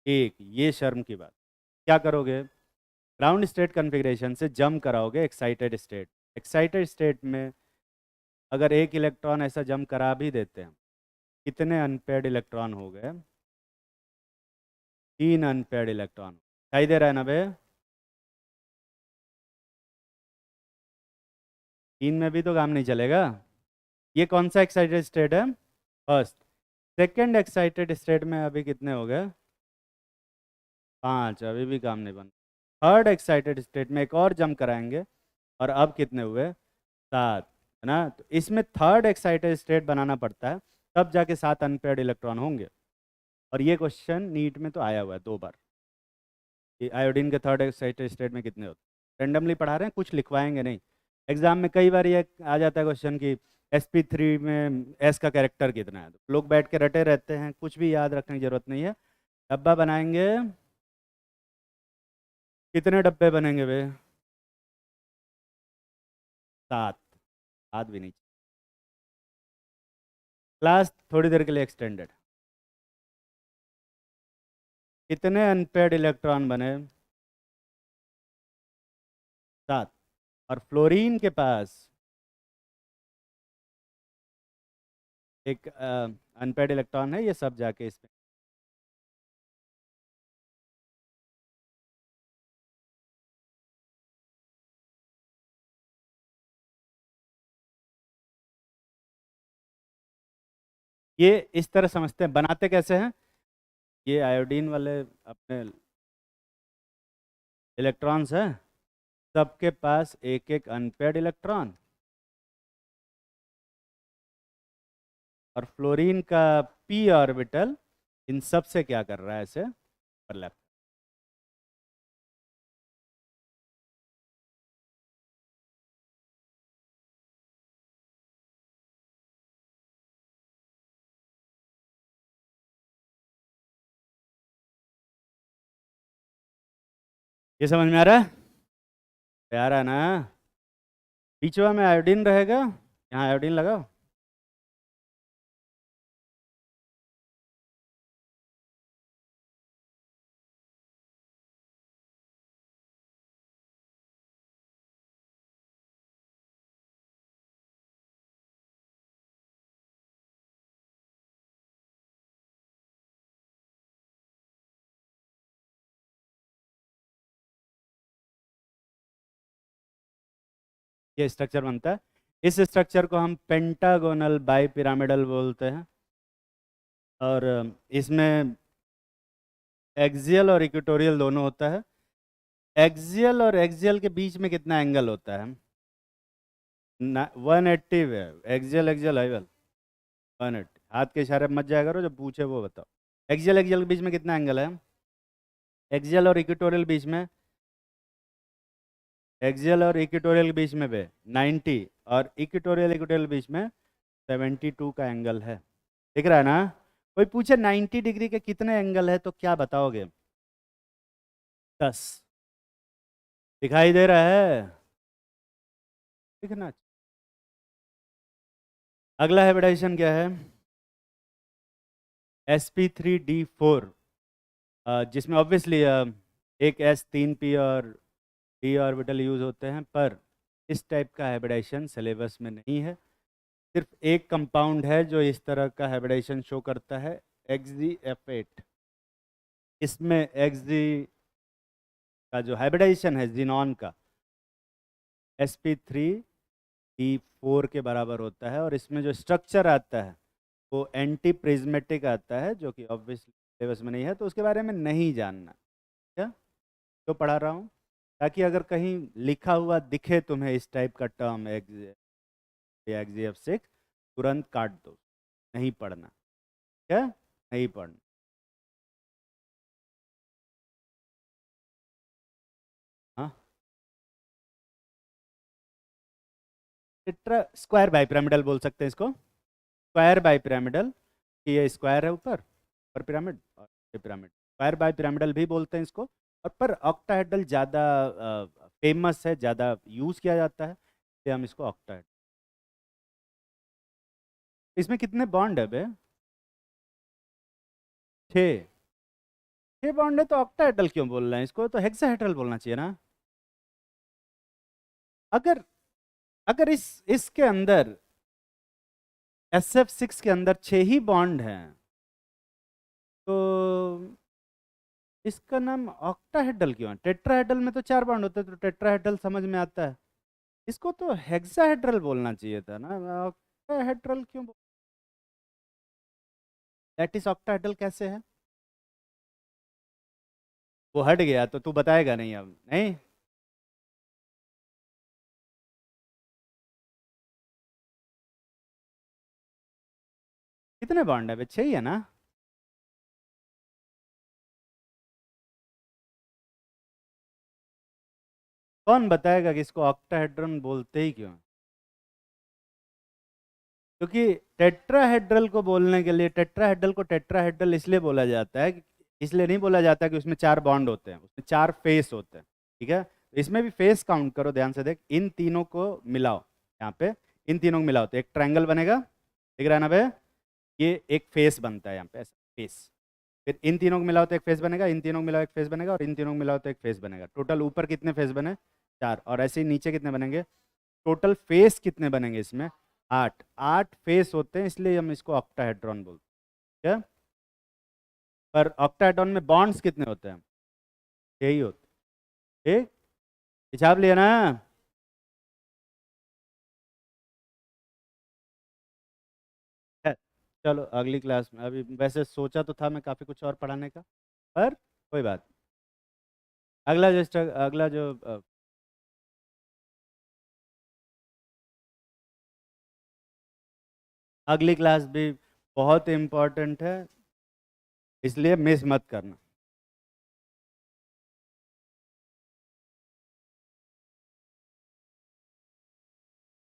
एक, ये शर्म की बात। क्या करोगे? ग्राउंड स्टेट कन्फिग्रेशन से जंप कराओगे एक्साइटेड स्टेट। एक्साइटेड स्टेट में अगर एक इलेक्ट्रॉन ऐसा जंप करा भी देते हैं, कितने अनपेयर्ड इलेक्ट्रॉन हो गए? 3 अनपेयर्ड इलेक्ट्रॉन। दिखाई दे रहा है ना बे? 3 में भी तो काम नहीं चलेगा। ये कौन सा एक्साइटेड स्टेट है? फर्स्ट। सेकेंड एक्साइटेड स्टेट में अभी कितने हो गए? 5, अभी भी काम नहीं बन। थर्ड एक्साइटेड स्टेट में एक और जंप कराएंगे, और अब कितने हुए? 7, है ना? तो इसमें थर्ड एक्साइटेड स्टेट बनाना पड़ता है, तब जाके 7 अनपेयर्ड इलेक्ट्रॉन होंगे। और ये क्वेश्चन नीट में तो आया हुआ है 2 बार कि आयोडीन के थर्ड एक्साइटेड स्टेट में कितने होते। रेंडमली पढ़ा रहे हैं, कुछ लिखवाएंगे नहीं। एग्जाम में कई बार ये आ जाता है क्वेश्चन कि sp3 में s का कैरेक्टर कितना है, तो लोग बैठ के रटे रहते हैं, कुछ भी याद रखने की जरूरत नहीं है। डब्बा बनाएंगे, कितने डब्बे बनेंगे वे? 7, 7 भी नहीं। क्लास थोड़ी देर के लिए एक्सटेंडेड। कितने अनपेयर्ड इलेक्ट्रॉन बने? 7। और फ्लोरीन के पास एक अनपेयर्ड इलेक्ट्रॉन है, ये सब जाके इसमें। ये इस तरह समझते हैं, बनाते कैसे हैं? ये आयोडीन वाले अपने इलेक्ट्रॉन्स हैं, सबके पास एक एक अनपेयर्ड इलेक्ट्रॉन। और फ्लोरीन का p ऑर्बिटल इन सब से क्या कर रहा है? ऐसे ओवरलैप। ये समझ में आ रहा है? आ रहा है ना? बीचवा में आयोडीन रहेगा, यहाँ आयोडीन लगाओ। ये स्ट्रक्चर बनता है। इस स्ट्रक्चर को हम पेंटागोनल बाइपिरामिडल बोलते हैं। और इसमें एक्सियल और इक्वेटोरियल दोनों होता है। एक्सियल और एक्सियल के बीच में कितना एंगल होता है? 180 है। एक्सियल एक्सियल है 180। हाथ के इशारे में मत जाया करो, जो पूछे वो बताओ। एक्सियल एक्सियल के बीच में कितना एंगल है? एक्सियल और इक्वेटोरियल बीच में, एक्सियल और इक्वेटोरियल के बीच में बे 90, और इक्वेटोरियल इक्वेटोरियल बीच में 72 का एंगल है। दिख रहा है ना? कोई पूछे 90 डिग्री के कितने एंगल है तो क्या बताओगे? 10। दिखाई दे रहा है? दिखना। अगला हाइब्रिडाइजेशन क्या है? sp3d4, जिसमें ऑब्वियसली एक s3p और d ऑर्बिटल यूज होते हैं, पर इस टाइप का हाइब्रिडाइजेशन सिलेबस में नहीं है। सिर्फ एक कंपाउंड है जो इस तरह का हाइब्रिडाइजेशन शो करता है, XZF8। इसमें XZ का जो हाइब्रिडाइजेशन है जिनॉन का, sp3d4 के बराबर होता है। और इसमें जो स्ट्रक्चर आता है वो एंटी प्रिज्मेटिक आता है, जो कि ऑब्वियसली सिलेबस में नहीं है, तो उसके बारे में नहीं जानना। क्या तो पढ़ा रहा हूँ? ताकि अगर कहीं लिखा हुआ दिखे तुम्हें इस टाइप का टर्म XGF6, तुरंत काट दो, नहीं पढ़ना। क्या? नहीं पढ़ना। हाँ, टेट्रा स्क्वायर बाइपिरामिडल बोल सकते हैं इसको, स्क्वायर बाइपिरामिडल, कि ये स्क्वायर है ऊपर पिरामिड और ये पिरामिड, स्क्वायर बाइपिरामिडल भी बोलते हैं इसको। और पर ऑक्टाहेड्रल ज़्यादा फेमस है, ज़्यादा यूज़ किया जाता है, इसलिए हम इसको ऑक्टाहेड्रल। इसमें कितने बॉन्ड है बे? 6। 6 बॉन्ड है तो ऑक्टाहेड्रल क्यों बोल रहे हैं? इसको तो हेक्साहेड्रल बोलना चाहिए ना। अगर अगर इसके अंदर SF6 के अंदर 6 ही बॉन्ड हैं तो इसका नाम ऑक्टाहेड्रल क्यों है? टेट्राहेड्रल में तो 4 बॉन्ड होते हैं, तो टेट्राहेड्रल समझ में आता है। इसको तो हेक्साहेड्रल बोलना चाहिए था ना, ऑक्टाहेड्रल क्यों लैटिस ऑक्टाहेड्रल कैसे है? वो हट गया तो तू बताएगा नहीं अब? नहीं, कितने बॉन्ड है बे? 6 ही है ना? कौन बताएगा कि इसको ऑक्टाहेड्रल बोलते ही क्यों हैं? क्योंकि टेट्राहेड्रल को बोलने के लिए, टेट्राहेड्रल को टेट्राहेड्रल इसलिए बोला जाता है इसलिए नहीं बोला जाता कि उसमें 4 बॉन्ड होते हैं, उसमें 4 फेस होते हैं। ठीक है, तो इसमें भी फेस काउंट करो, ध्यान से देख, इन तीनों को मिलाओ, यहाँ पे इन तीनों को मिलाओ तो एक ट्रायंगल बनेगा, दिख रहा है ना भाई? ये एक फेस बनता है यहाँ पे, ऐसा फेस। फिर इन तीनों को मिलाओ तो एक फेस बनेगा, इन तीनों को मिलाओ एक फेस बनेगा, और इन तीनों को मिलाओ तो एक फेस बनेगा। टोटल ऊपर कितने फेस बने? 4। और ऐसे ही नीचे कितने बनेंगे? टोटल फेस कितने बनेंगे इसमें? 8। 8 फेस होते हैं, इसलिए हम इसको ऑक्टाहेड्रॉन बोलते हैं। क्या? पर ऑक्टाहेड्रॉन में बॉन्ड्स कितने होते हैं? यही होते हैं। ठीक, हिसाब लिया ना? है। चलो अगली क्लास में, अभी वैसे सोचा तो था मैं काफ़ी कुछ और पढ़ाने का, पर कोई बात नहीं। अगला जो अगली क्लास भी बहुत इम्पोर्टेंट है, इसलिए मिस मत करना।